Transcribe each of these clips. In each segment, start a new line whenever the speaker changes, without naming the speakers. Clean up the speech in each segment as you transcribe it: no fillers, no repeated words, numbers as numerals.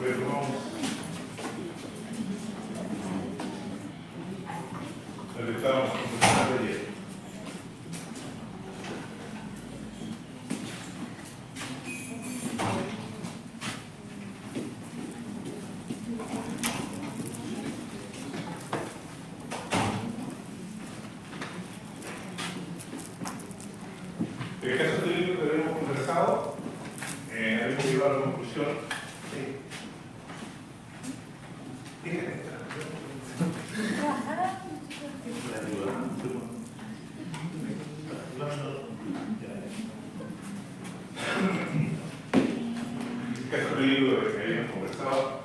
retomamos lo que estábamos conversando ayer. El caso teórico que habíamos conversado, habíamos llegado a la conclusión. El caso teórico que habíamos conversado,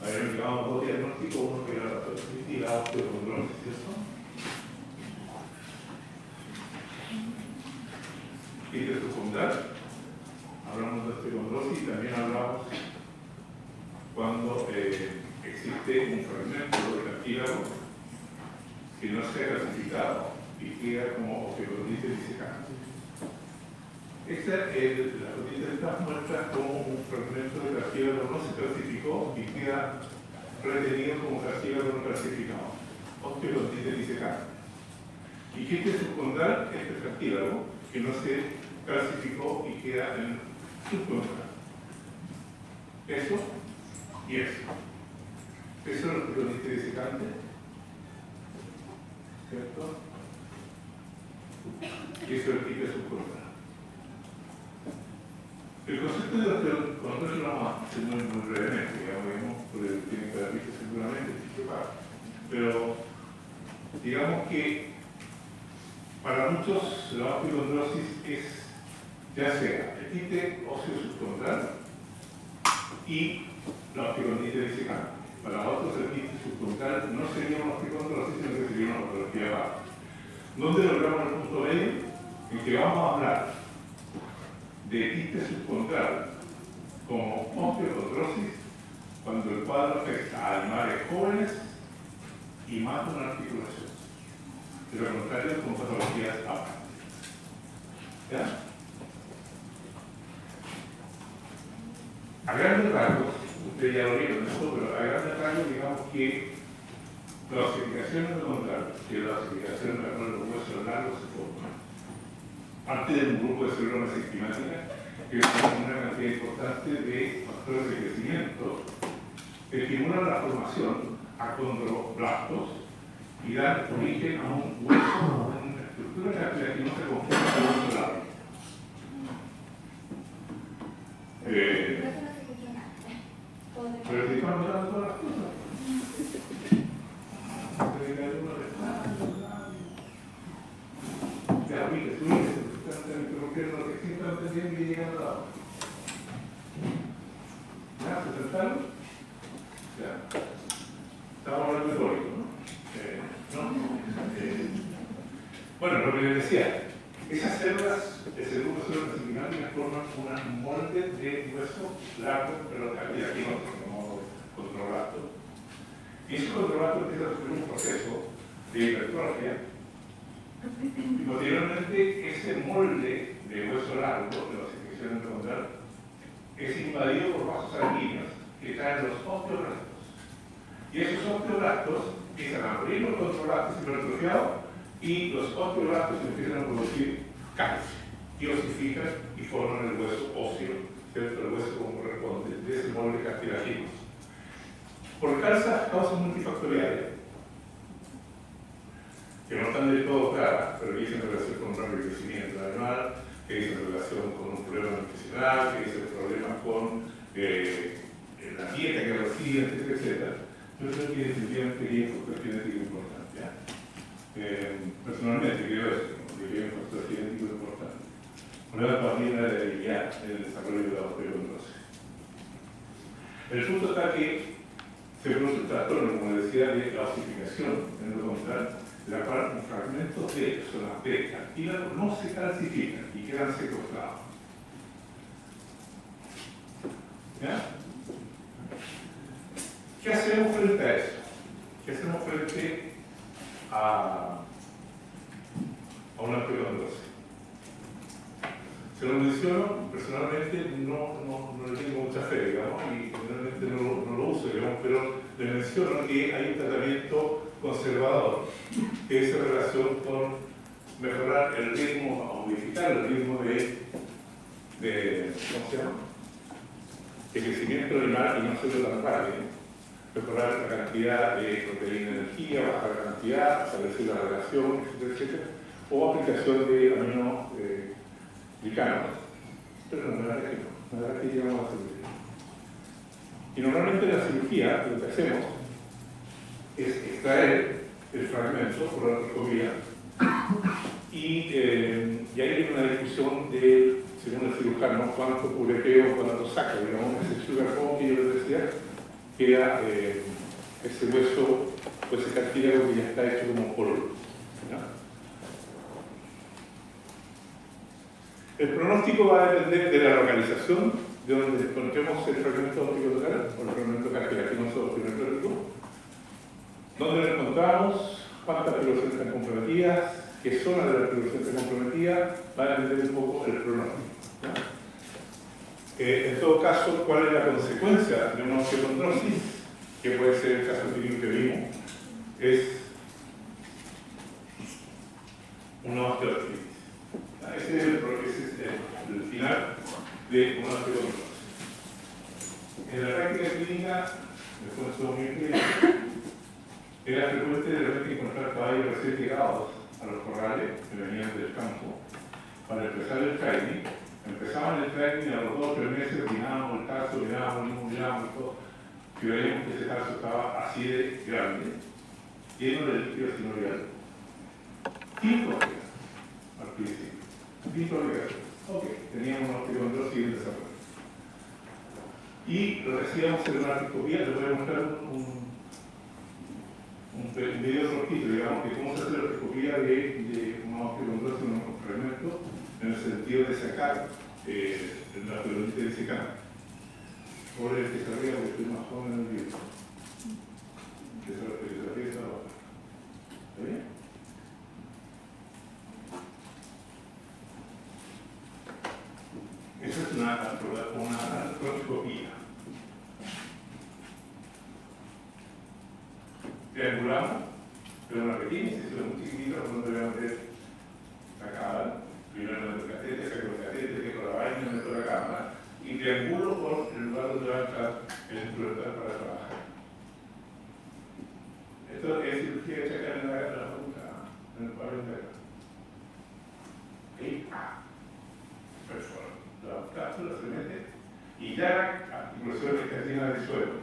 habíamos llegado a dos diagnósticos, uno que era la osteoporosis y la osteocondrosis, ¿cierto? Y de secundaria, hablamos de osteocondrosis y también hablamos cuando existe un fragmento del cartílago que no se ha clasificado y queda como osteocondritis disecante. Esta la noticia de estas muestras como un fragmento de cartílago no se clasificó y queda retenido como cartílago no clasificado, osteocondritis disecante. ¿Y qué es secundar este cartílago que no se clasificó y queda en subcontra? Eso y eso. Eso es lo que lo dice disecante, ¿cierto? Y eso es el tipo de subcontra. El concepto de osteocondrosis lo vamos a hacer muy brevemente, ya vemos, porque tienen que haber visto seguramente, pero digamos que para muchos la osteocondrosis es ya sea el quiste óseo subcondral y la osteocondritis disecante. Para otros el quiste subcondral no sería una osteocondrosis, sino que sería una patología baja. ¿Dónde logramos el punto medio? En que vamos a hablar de quiste subcondral como osteocondrosis cuando el cuadro afecta a animales jóvenes y mata una articulación. De lo contrario, con patologías aparte. ¿Ya? A grandes rasgos, ustedes ya lo vieron eso, pero a grandes rasgos digamos que la osificación endocondral, que es la osificación en la cual los huesos largos se forman, parte de un grupo de células mesenquimáticas que tienen una cantidad importante de factores de crecimiento que estimulan la formación a condroblastos y dan origen a un hueso o una estructura que no se conforma con el hueso largo. Pero si estamos hablando de todas las cosas. Ya, mire, tú dices, lo que sí están entendiendo y llegando a la hora. ¿Ya? ¿Se sentaron? Ya. Estamos hablando de teórico, ¿no? Bueno, lo que les decía, esas células, ese grupo de células mesenquimáticas forman un molde de hueso largo, pero aquí no tenemos condroblasto. Y ese condroblasto empieza a sufrir un proceso de hipertrofia y posteriormente ese molde de hueso largo, de la osificación endocondral, es invadido por vasos sanguíneos que traen los osteoblastos. Y esos osteoblastos empiezan a morir los condroblastos hipertrofiados y los osteoblastos empiezan a producir calcio y osifican y forman el hueso óseo, ¿cierto? El hueso como corresponde, de ese molde cartilaginoso. Por causas multifactoriales, que no están del todo claras, pero que dicen relación con un rápido crecimiento animal, que dicen relación con un problema nutricional, que dicen problemas con la dieta que reciben, etcétera. Yo creo que definitivamente hay un factor genético importante. ¿Ya? Personalmente creo eso, que hay un factor genético importante. Una de las barreras de debilidad en el desarrollo de la osteocondrosis. El punto está que se produce un trastorno, como decía, de la osificación endocondral, de la cual los fragmentos de zonas de cartílago no se calcifican y quedan secuestrados. ¿Ya? ¿Qué hacemos frente a eso? ¿Qué hacemos frente a una osteocondrosis? Se lo menciono, personalmente no no le tengo mucha fe, digamos, y realmente no lo uso, digamos, pero le menciono que hay un tratamiento conservador que es en relación con mejorar el ritmo, o modificar el ritmo de ¿cómo se llama? De crecimiento animal y no hacerlo tan rápido. Mejorar la cantidad de proteína de energía, bajar la cantidad, establecer la relación, etcétera, etcétera, o aplicación de aminoglicanos. Pero no, la verdad que llevamos a cirugía. Y normalmente en la cirugía lo que hacemos es extraer el fragmento por la artroscopía y ahí hay una discusión de, según el cirujano, cuánto cubre peo, cuánto saca, digamos, ese sugar bone que yo les decía, queda ese hueso o ese cartílago que ya está hecho como polvo. El pronóstico va a depender de la localización de donde encontremos el fragmento óptico total o el fragmento cartilaginoso optiológico, dónde lo encontramos, cuántas articulaciones están comprometidas, qué zona de la articulación está comprometida, va a depender un poco el pronóstico. En todo caso, ¿cuál es la consecuencia de una osteocondrosis? Que puede ser el caso clínico que vimos, es una osteoartritis. Ese es el final de una osteocondrosis. En la práctica clínica, después de todo muy clínico, era frecuente de repente encontrar caballos recién llegados a los corrales que venían del campo para empezar el training. Empezaban el training y a los 2 o 3 meses mirábamos el caso, mirábamos y todo, y veíamos que ese caso estaba así de grande, lleno de líquido sinovial. 5 días al principio. 5 días. Ok, teníamos una osteocondrosis en desarrollo. Y lo hacíamos en una artroscopía, les voy a mostrar un video rojito, digamos, de cómo se hace la artroscopía de una osteocondrosis en un fragmento, en el sentido de sacar la pelotita de secano. Por el que se ría porque estoy más joven en el video. Que se ríe esa otra. ¿Está bien? Esa es una artroscopía. Triangulamos, pero una pequeña incisión muy chiquitita donde voy a meter la cámara. Primero meto el catete, saco el catete, dejo la vaina, meto la cámara y triangulo por el lugar donde va a entrar el instrumental para trabajar. Esto es cirugía hecha acá en la boca, en el pabellón de acá. Y perfora. La cápsula se mete y ya la articulación externa del suelo.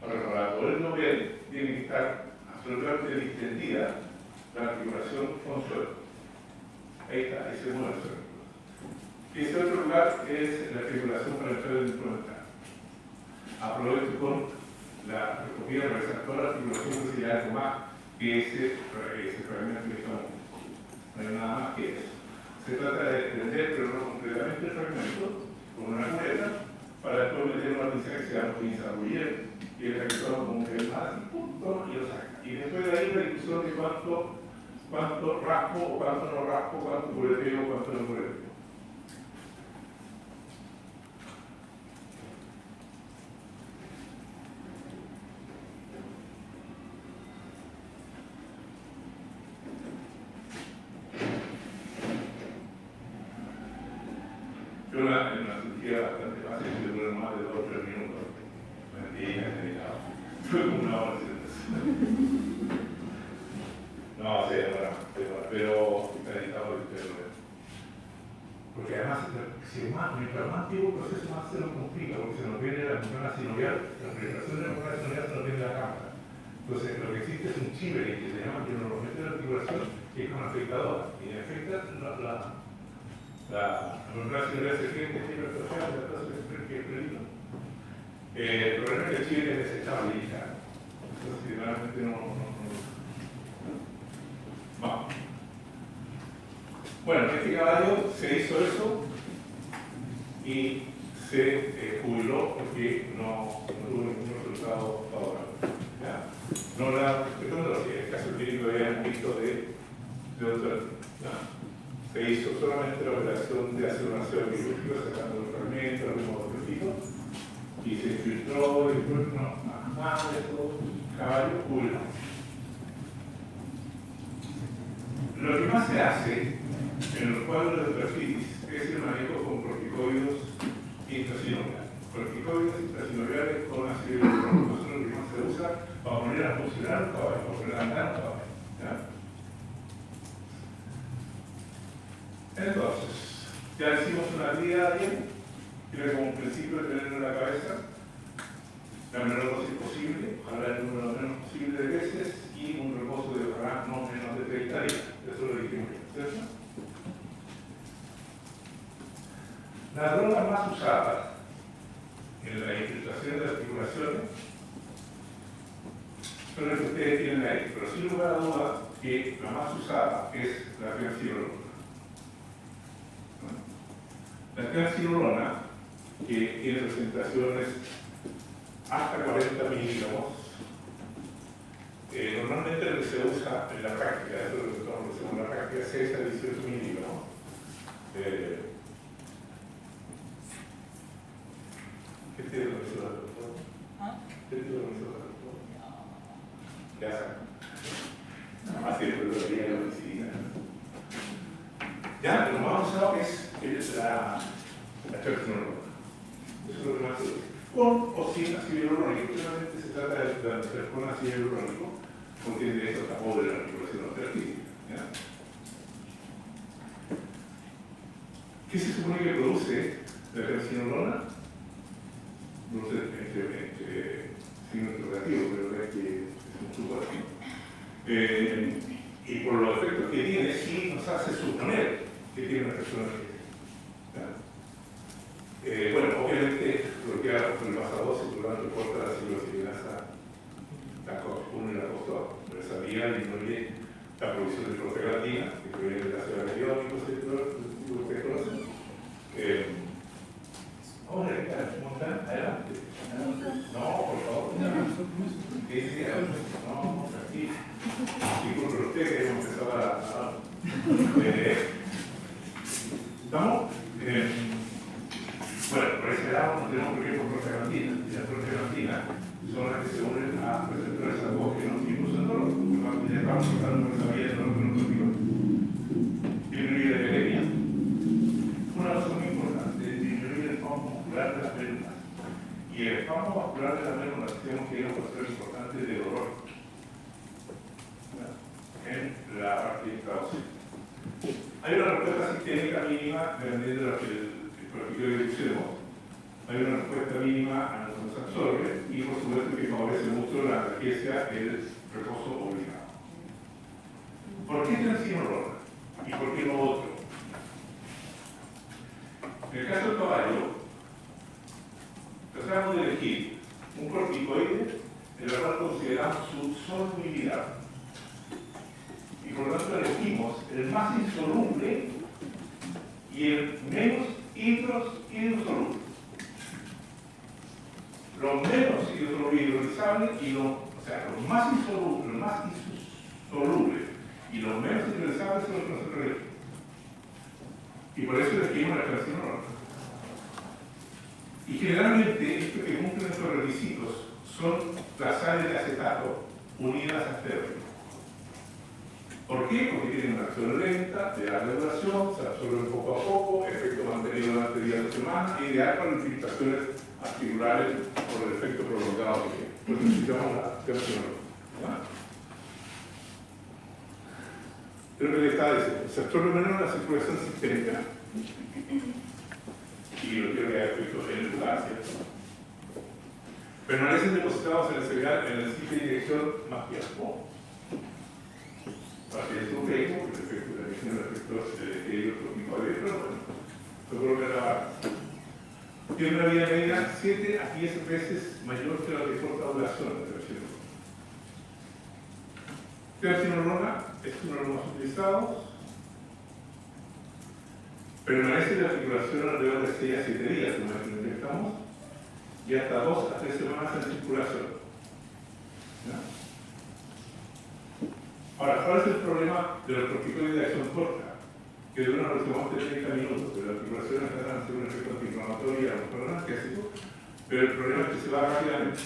Ahora, para poderlo ver, tiene que estar absolutamente distendida la articulación con suelo. Ahí está, ahí se mueve el suelo. Y ese otro lugar es la articulación para entrar el instrumental. Aprovecho con la artroscopía para revisar toda la articulación que sería algo más que ese fragmento que estamos viendo. No hay nada más que eso. Se trata de extender, pero no completamente el fragmento, con una cureta, para después meter una pinza que se llama pinza Rouillet, y el rector como que más y punto, y lo saca. Y después de ahí la discusión de cuánto raspo o cuánto no raspo, cuánto cureteo o cuánto no cureteo. Yo en una cirugía bastante fácil, que dura más de 2 o 3 minutos, fue como una hora de no, sí, pero necesitaba el porque además, mientras más antiguo el proceso, más se lo complica, porque se nos viene la membrana sinovial, la penetración de la membrana sinovial se nos viene la cámara. Entonces, lo que existe es un chivering que se llama, que nos lo mete en la articulación, que es una afectadora, y afecta la membrana sinovial se cree que es hipertrofiada, y después se cree que es pelino. El problema es que el chivering es desechable y ya. Entonces, generalmente no. Vamos. Bueno, este caballo se hizo eso y se jubiló porque no tuvo ningún resultado favorable. ¿Ya? No la el caso clínico que habían visto de otro. Se hizo solamente la operación de aceleración quirúrgica, sacando los fragmentos, los mismos y se infiltró y después más de todo, caballo puro. Lo que más se hace en los cuadros de perfil es el manejo con corticoides intrasinodiales. Corticoides intrasinodiales con ácido hialurónico son lo que más se usa para poner a funcionar un caballo, para poner a andar un caballo. ¿Ya? Entonces, ya hicimos una guía bien, que era como un principio de tener en la cabeza la menor dosis posible, ojalá el número menos posible de veces y un reposo de ojalá no menos de 30 días. Eso lo dijimos bien, ¿cierto? La droga más usada en la infiltración de articulaciones son las que ustedes tienen ahí, pero sin lugar a dudas que la más usada es la triamcinolona. La triamcinolona, que tiene presentaciones hasta 40 miligramos, normalmente lo que se usa en la práctica, eso es lo que estamos haciendo en la práctica, 6 a 18 miligramos. ¿Qué tiene la mesura del doctor? ¿Qué tiene la mesura del doctor? Ya saben. Así es, pero lo la medicina. Ya, lo más usado es la triamcinolona. Eso es lo que más se usa. Con o sin ácido hialurónico. Generalmente se trata de hacer con ácido hialurónico, contiene eso tapó de la articulación arterial. ¿Qué se supone que produce la triamcinolona? Produce entre signo interrogativo, pero es que es un supuesto. Y por los efectos que tiene, sí nos hace suponer que tiene una persona bueno, obviamente bloquea por el basa 2 y por lo tanto corta la ciclocinasa, la COX1 y la COX2. Pero esa vía disminuye la producción de prostaglandina, que proviene del ácido hialurónico, que ustedes conocen. Vamos a ver, montan adelante. No, por favor. ¿Qué dice? No, aquí. Disculpen ustedes que hemos empezado a... ¿Estamos? Bueno, por ese lado no tenemos por ejemplo prostaglandina. Y las prostaglandinas son las que se unen a receptores endógenos y producen dolor. Porque vamos a estar en nuestra vida de dolor cronológico. Disminuir la anemia. Una cosa muy importante es disminuir el espasmo muscular de las médulas. Y el espasmo muscular de las médulas tenemos que ir a un factor importante de dolor en la parte intraocípica. Hay una respuesta sistémica mínima dependiendo de lo que el que usemos. Hay una respuesta mínima a lo que nos absorbe y por supuesto que favorece mucho la analgesia, el reposo obligado. ¿Por qué triamcinolona? ¿Y por qué no otro? En el caso del caballo, tratamos de elegir un corticoide en el cual consideramos su solubilidad. Y por lo tanto elegimos el más insoluble y el menos hidrosoluble. Lo menos hidrolizable y lo más insoluble y lo menos hidrolizable son los que nosotros elegimos. Y por eso elegimos la triamcinolona. Y generalmente estos que cumplen estos requisitos son las sales de acetato unidas a estéreo. ¿Por qué? Porque tienen una acción lenta, de larga duración, se absorben poco a poco, efecto mantenido durante días de semana, ideal para infiltraciones articulares por el efecto prolongado que tiene. Pues necesitamos la triamcinolona. Creo que le está diciendo, se absorbe menos la circulación sistémica y lo tiene que haber efecto en el lugar, ¿cierto? Permanecen depositados en el cerebral en el sitio de dirección más tiempo. Para que es un efecto, el efecto de la visión del efecto hidrocorticoide, pero bueno, seguro que la tiene una vida media 7 a 10 veces mayor que la de corta duración de triamcinolona. Triamcinolona es uno de los más utilizados. Permanece la circulación alrededor de 6 a 7 días, como es que lo inyectamos, y hasta 2 a 3 semanas en circulación. ¿Ya? Ahora, ¿cuál es el problema de los corticoides de acción corta? Que duran aproximadamente 30 minutos, pero la articulación está hacer un efecto antiinflamatorio y analgésico, pero el problema es que se va rápidamente.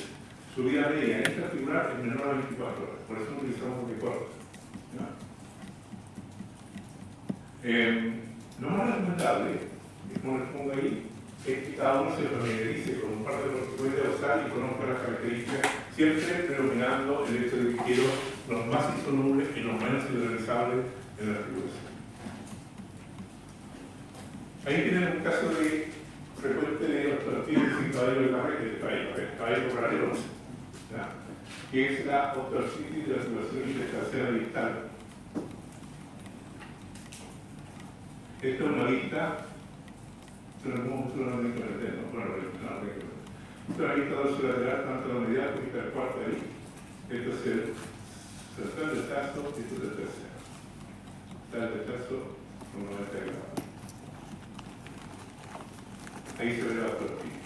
Su vida media extraarticular es menor a 24 horas, por eso no utilizamos recortes. Lo más recomendable, como les pongo ahí, es que cada uno se familiarice con un par de los que puede usar y conozca las características, siempre predominando el hecho de que quiero los más insolubles y los menos hidrolizables en la articulación. Ahí tienen un caso de frecuente de osteoartritis en caballo de la red, caballo paralelo, que es la osteoartritis de la articulación intertrasera distal. Esta es una lista, pero como es una lista de es una lista dorsolateral, tanto la medial como la cuarta ahí. Esto es el central del tazo y esto es el tercero. Está el tazo con 90 grados. Ahí se ve la osteoartritis.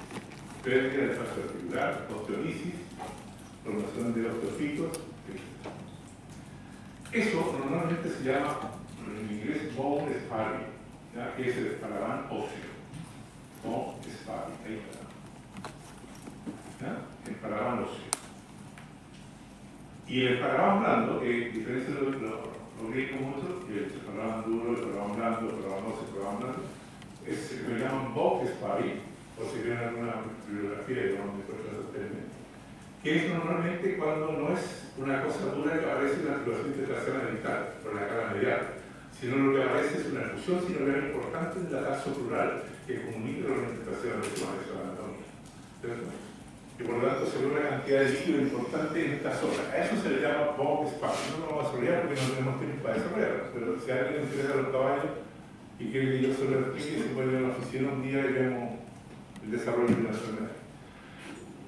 Pérdida del espacio articular, osteolisis, formación de osteofitos, etc. Eso normalmente se llama, en inglés, bone sparring, que es el esparadrap óseo. Bone sparring, ahí está. El esparadrap óseo. Y el esparadrap blando, diferencia de los griegos muchos, que el esparadrap duro, el esparadrap blando, el esparadrap óseo, el esparadrap blando, lo llaman bone sparring, o si ven alguna bibliografía, digamos, de cosas términos, que es normalmente cuando no es una cosa dura que aparece en la articulación intertrasera distal, por la cara medial, sino lo que aparece es una fusión sinovial importante en la tarso plural que comunica la intertrasera distal, eso es la anatomía. Y por lo tanto se ve una cantidad de líquido importante en esta zona. A eso se le llama bone sparring. No lo vamos a desarrollar porque no tenemos tiempo para desarrollarlo, pero si a alguien le interesa los caballos y quiere que yo se lo explique, se puede ir a la oficina un día y vemos el desarrollo de la enfermedad.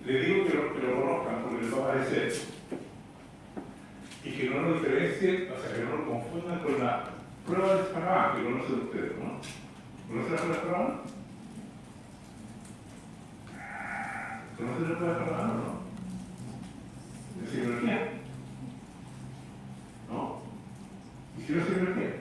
Le digo que lo conozcan porque les va a aparecer y que no lo diferencien, o sea, que no lo confundan con la prueba de esparadrap que conocen ustedes, ¿no? ¿Conocen la prueba de esparadrap? ¿Conocen la prueba de esparadrap o no? ¿De cirugía? ¿No? ¿Hicieron cirugía?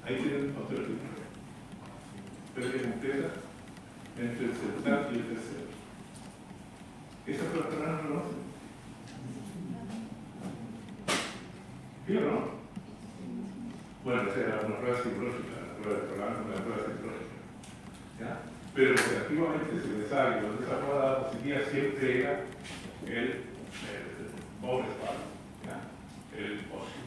Ahí tienen otro tipo. Pérdida completa entre el central y el tercero. ¿Esa prueba de esparadrap no lo conocen? ¿Sí o no? Bueno, esa era una prueba psicológica, la prueba de esparadrap, una prueba psicológica. ¿Ya? Pero activamente se le sabe que esa prueba positiva siempre era el bone sparring, el óseo.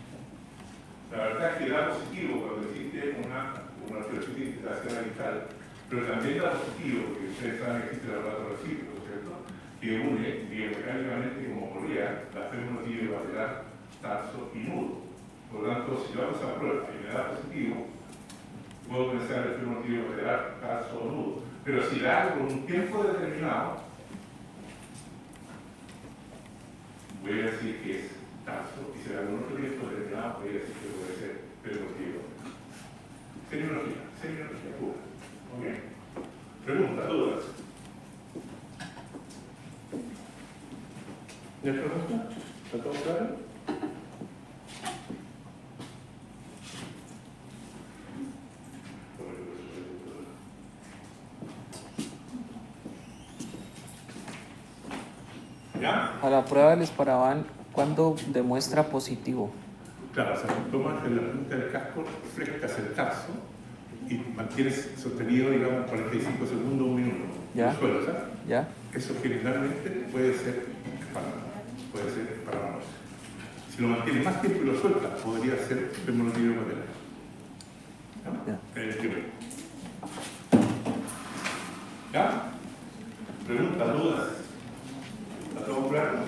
La verdad es que da positivo cuando existe una osteoartritis intertrasera distal, pero también da positivo, porque ustedes saben que existe el aparato recíproco, ¿cierto? Que une biomecánicamente como corría la femorotibial lateral, tarso y nudo. Por lo tanto, si yo hago esa prueba y me da positivo, puedo pensar el femorotibial lateral, tarso o nudo. Pero si la hago por un tiempo determinado, voy a decir que es tarso, y si la hago por otro tiempo determinado, voy a decir que puede ser femorotibial. Semiología pura. ¿Ok? Preguntas, dudas. ¿Les pregunta? ¿Está todo claro? ¿Ya?
A la prueba del esparadrap, ¿cuándo demuestra positivo?
Claro, o sea, tomas en la punta del casco, flectas el tarso y mantienes sostenido, digamos, 45 segundos, un minuto.
¿Ya?
En el suelo, ¿sabes?
¿Ya?
Eso generalmente puede ser esparadrap. Si lo mantienes más tiempo y lo sueltas, podría ser femorotibial lateral. ¿Ya? En el tiempo. ¿Ya? Preguntas, dudas. ¿Está todo claro?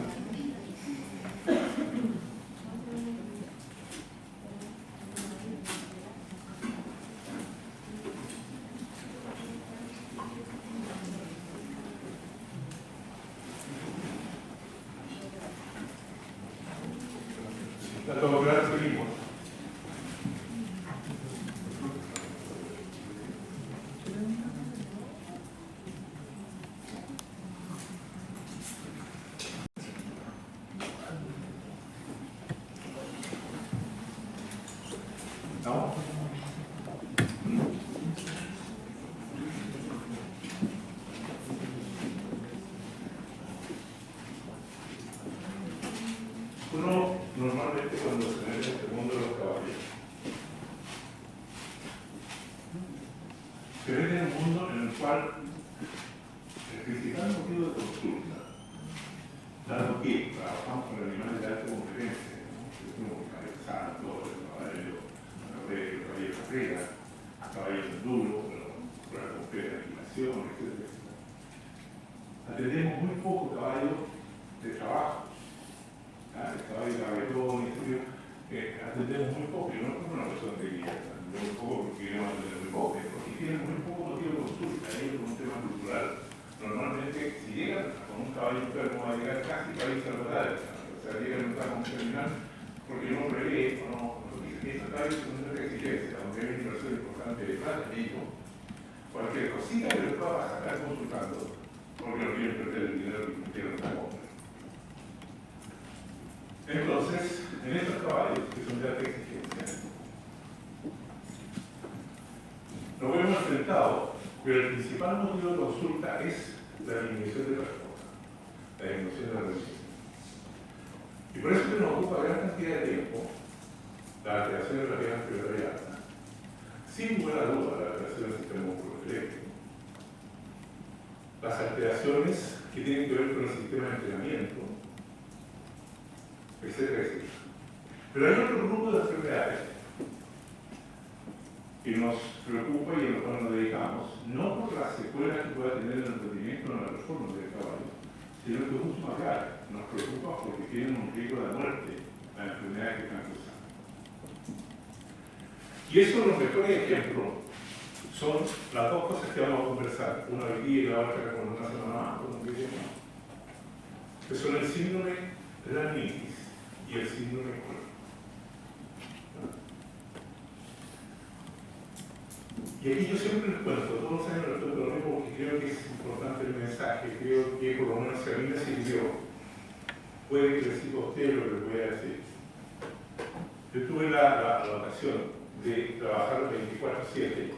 ¿Está todo claro? Seguimos. ¿No? Uno normalmente cuando se mete en este mundo de los caballos, se mete en un mundo en el cual el principal motivo de consulta, dado que trabajamos con animales de alta competencia, como el caballo santo, el caballo carrera, caballo enduro, para cumplir la animación, etc. Atendemos muy poco caballo de trabajo. El caballo caballón, atendemos muy poco, y no como una persona de guía, atendemos muy poco porque queremos atender muy poco, porque tienen muy poco motivo de consulta, ellos con un tema cultural. Normalmente, si llegan con un caballo enfermo, va a llegar casi país saludable, o sea, llegan a un caso terminal, porque no prevé, o no, esos caballos son una exigencia, aunque hay una inversión importante de plata en ello, cualquier cosita que les pueda sacar consultando, porque no quieren perder el dinero que metieron en la compra. Entonces, en estos caballos, que son de alta exigencia, nos hemos enfrentado, pero el principal motivo de consulta es la disminución de respuesta, la disminución de la reducción. Y por eso que nos ocupa gran cantidad de tiempo la alteración de la vía anterior. Sin buena duda, la alteración del sistema musculoesquelético. Las alteraciones que tienen que ver con el sistema de entrenamiento, etcétera, etcétera. Pero hay otro grupo de enfermedades que nos preocupa y a lo cual nos dedicamos, no por las secuelas que pueda tener el rendimiento en la performance del caballo, sino que es mucho más grave. Nos preocupa porque tienen un riesgo de muerte las enfermedades que están cruzando. Y eso, los mejores ejemplos son las dos cosas que vamos a conversar, una hoy día y la otra con una semana más, con un video más, que son el síndrome de la laminitis y el síndrome crónico. Y aquí yo siempre les cuento, todos los años les cuento lo mismo porque creo que es importante el mensaje, creo que por lo menos si a mí me sirvió, puede que les sirva a ustedes lo que les voy a decir. Yo tuve la ocasión de trabajar 24/7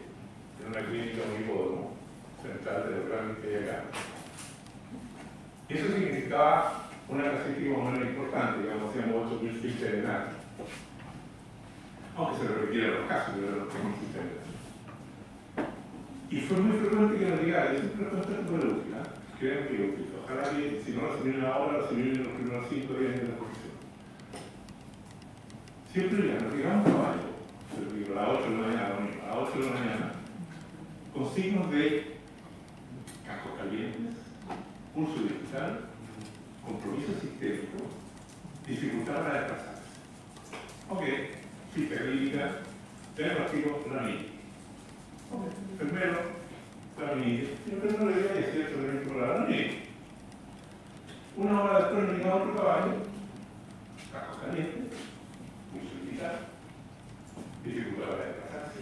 en una clínica muy hipódromo, central de los grandes que hay acá. Y eso significaba una casística más o menos importante, digamos, hacíamos 8.000 fichas de nada. Aunque se repitieran los casos, pero eran los 3.000 fichas de nada. Y fue muy frecuente que nos llegara, yo siempre lo cuento en la última, creo que útil. Ojalá que si no lo asumieron ahora, lo asumieron en los primeros 5 días de la profesión. Siempre ya nos llegaba un caballo, a las 8 de la mañana, a las 8 de la mañana, con signos de cascos calientes, pulso digital, compromiso sistémico, dificultad para desplazarse. Ok, ficha clínica, diagnóstico, laminitis. Ok, enfermero, laminitis. El enfermero le dio 18 de por la laminitis. Una hora después me llegaba otro caballo, cascos calientes, pulso digital, dificultad para desplazarse,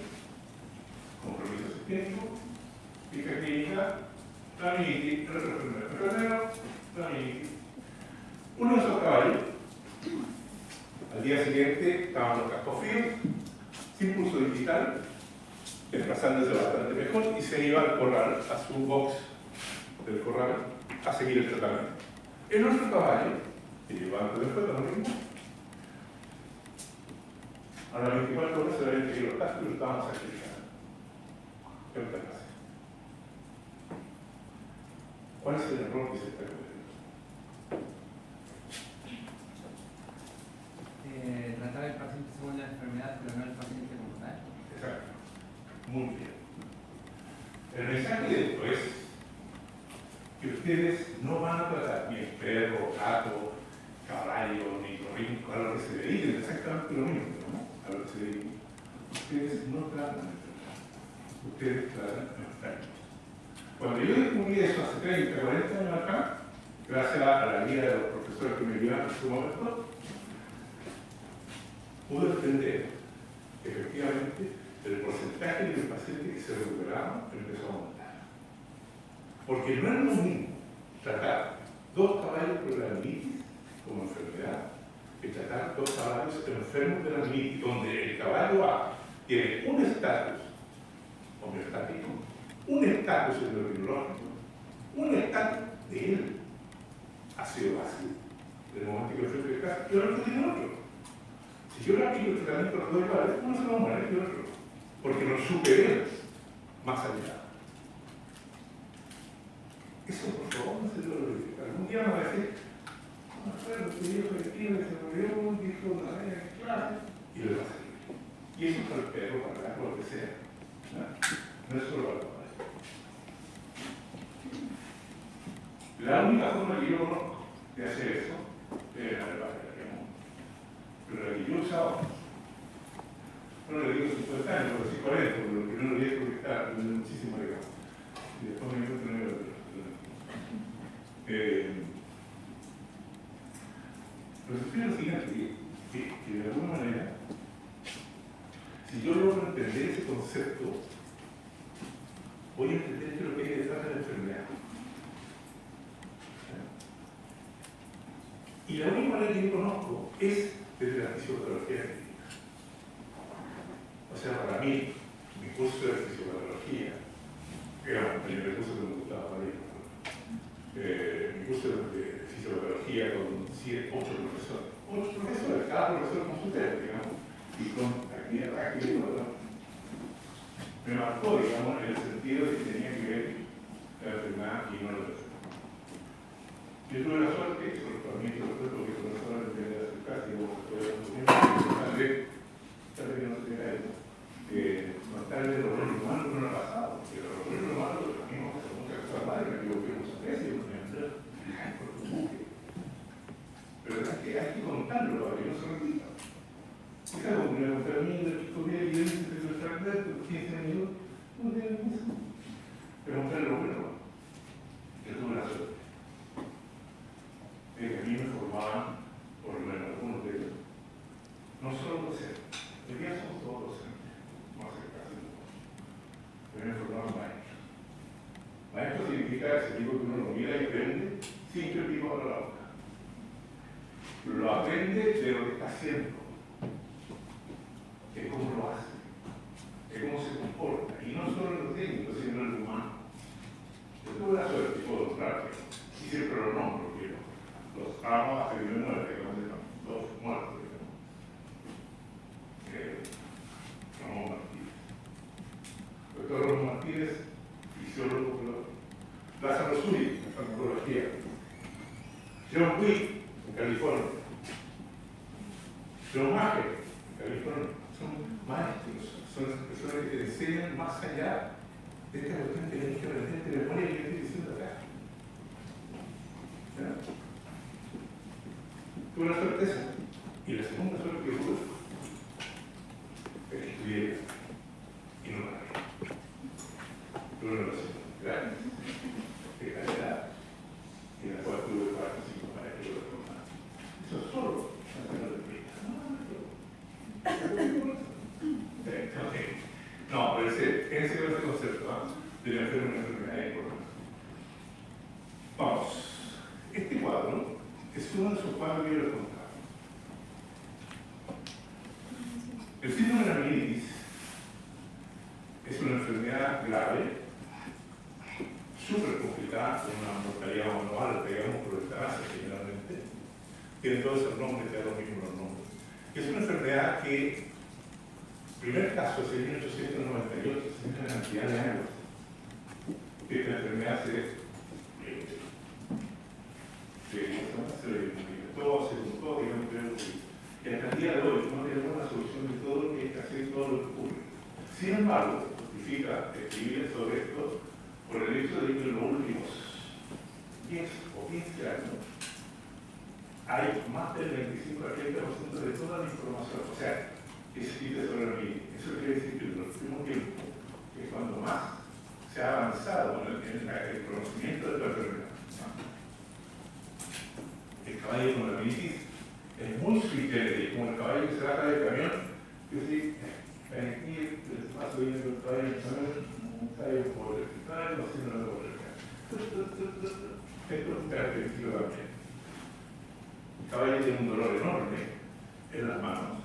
compromiso sistémico, ficha clínica, laminitis, enfermero, laminitis. Uno de esos caballos, al día siguiente estaban los cascos fríos, sin pulso digital, desplazándose bastante mejor y se iba al corral, a su box del corral, a seguir el tratamiento. El otro caballo, que llevaba antes después, lo mismo, a las 24 horas se le habían seguido los cascos y lo estaban sacrificando. ¿Qué es lo que pasa? ¿Cuál es el error que se está cometiendo?
Tratar al paciente según la enfermedad, pero no al paciente como tal.
Exacto. Muy bien. El mensaje de esto es que ustedes no van a tratar ni el perro, gato, caballo, ni gorrín, a lo que se dediquen, exactamente lo mismo, ¿no? A lo que se dediquen. Ustedes no tratan de enfermedad. Ustedes tratan enfermos. Cuando yo descubrí eso hace 30, 40 años acá, gracias a la guía de los profesores que me ayudaron en su momento, pude entender que efectivamente el porcentaje de pacientes que se recuperaban empezó a aumentar. Porque no es lo mismo tratar 2 caballos con la laminitis como enfermedad que tratar 2 caballos enfermos de la laminitis, donde el caballo A tiene un estatus homeostático, un estatus endocrinologico, un estatus de él, ácido básico, del momento que lo fue y el otro tiene otro. Si yo le aplico el tratamiento a los dos iguales, uno se va a morir y el otro, porque nos supera más allá. Eso, por favor, no se lo olvide. Algún día me va a decir, no me acuerdo, que dijo que se murió, dijo una vez en clase, y le va a salir. Y eso es para el perro, para el gato, lo que sea. No es solo para el padre. La única forma que yo conozco de hacer eso es la de padre, pero la que yo usaba, no le digo 50 años, pero sí 40, porque lo primero viejo que está muchísimo llegado. Y después me encuentro en el pero sucede lo siguiente, que de alguna manera, si yo logro entender ese concepto, voy a entender que lo que hay detrás de la enfermedad. Y la única manera que yo conozco es desde la fisiopatología clínica. O sea, para mí, mi curso de fisiopatología, era el primer curso que me gustaba para ir, mi curso de fisiopatología con 8 profesores. 8 profesores, cada profesor con su tema, digamos, y con actividad y todo. Me marcó, digamos, en el sentido de que tenía que ver la enfermedad y no la enfermedad. Yo tuve la suerte, y sobre todo a mí, porque el profesor me tenía que acercar, y vos podés tal vez que no se tenga eso. Tal vez lo bueno humano no ha pasado, pero lo bueno humano también vamos a hacer muchas cosas malas, me equivoqué muchas veces, yo me entré, pero es que hay que contarlo para que no se repita. Es algo que me conté a mí, de que comía evidencia de nuestra red, por 15 minutos, no tiene mucho. Pero mostrar lo bueno, yo tuve la suerte. De que a mí me formaban, por lo menos algunos de ellos, no solo docentes, hoy día somos todos docentes, no hace casi nada. Pero me formaban maestros. Maestro significa ese tipo que uno lo mira y aprende sin que el tipo abra la boca. Lo aprende de lo que está haciendo, de cómo lo hace, de cómo se comporta, y no solo en lo técnico, sino en lo humano. Yo tuve la suerte, puedo mostrarte, y siempre lo nombro, porque los amo hasta que me muera, digamos, los muertos, digamos. Ramón Martínez. Doctor Ramón Martínez, fisiólogo, Lázaro Zúñiga, en farmacología. John Wick, en California. John Maher, en California. Son maestros, son las personas que te enseñan más allá de esta cuestión que tenés que aprender de memoria que estoy diciendo acá. Tuve una suerte esa. Y la segunda suerte que tuve es que estudié y no la vi. Tuve una relación grande, de calidad, en la cual tuve 4 o 5 maestros de forma. Eso solo no se lo explica. No, pero ese concepto de la enfermedad es importante. Vamos, este cuadro es uno de esos cuadros que yo les contaba. El síndrome de la meningitis es una enfermedad grave, súper complicada, con una mortalidad anual, digamos, por eutanasia generalmente. Tiene todos esos nombres, te da lo mismo los nombres. Es una enfermedad que, primer caso, es en 1898, se hizo una cantidad de años. Que esta enfermedad se manifestó, se juntó, digamos, y hasta el día de hoy no tenemos una solución de todo lo que hay que hacer y todo lo que ocurre. Sin embargo, justifica escribir sobre esto por el hecho de que en los últimos 10 o 15 años hay más del 25 al 30% de toda la información, o sea, que se escribe sobre la meningitis. Eso quiere decir que en los últimos tiempos, que es cuando más se ha avanzado en el conocimiento de la enfermedad. El caballo con la meningitis es muy sui generis, como el caballo que se baja del camión, yo sí, aquí el paso viene del caballo, un caballo por el hospital, no sé, no lo puedo explicar. Esto es característico también. El caballo tiene un dolor enorme en las manos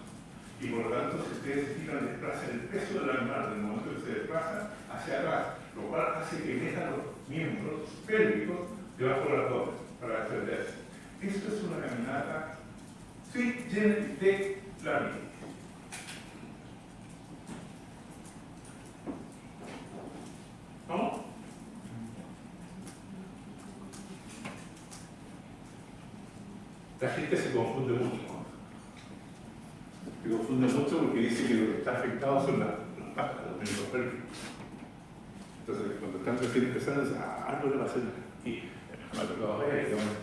Y por lo tanto, si ustedes se fijan, desplazan el peso del animal en el momento que se desplaza hacia atrás, lo cual hace que metan los miembros pélvicos debajo del abdomen para defenderse. Esto es una caminata sui generis de la vida. ¿No? La gente se confunde mucho, ¿no? Se confunde mucho porque dice que lo que está afectado son las patas, los miembros pélvicos. Entonces, cuando están recién empezando, dicen, algo le va a hacer. Y me ha tocado ver, digamos,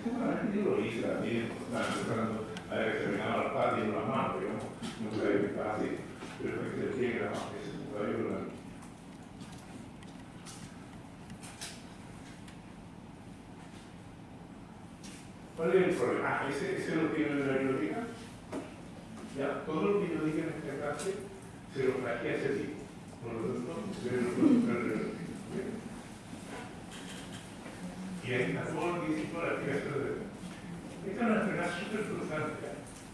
yo lo hice también, estaba empezando a ver que se me daban las patas y las manos, digamos, no sabía que estaba así, pero es que se llega la mano, eso todavía lo dan. ¿Cuál es el problema? Ese lo tiene en la biblioteca. Ya, todo lo que yo diga en esta clase se lo traje a ese tipo. Por lo tanto, se lo puedo buscar en la biblioteca. Y ahí está todo lo que dice toda la explicación de eso. Esta es una enfermedad súper frustrante,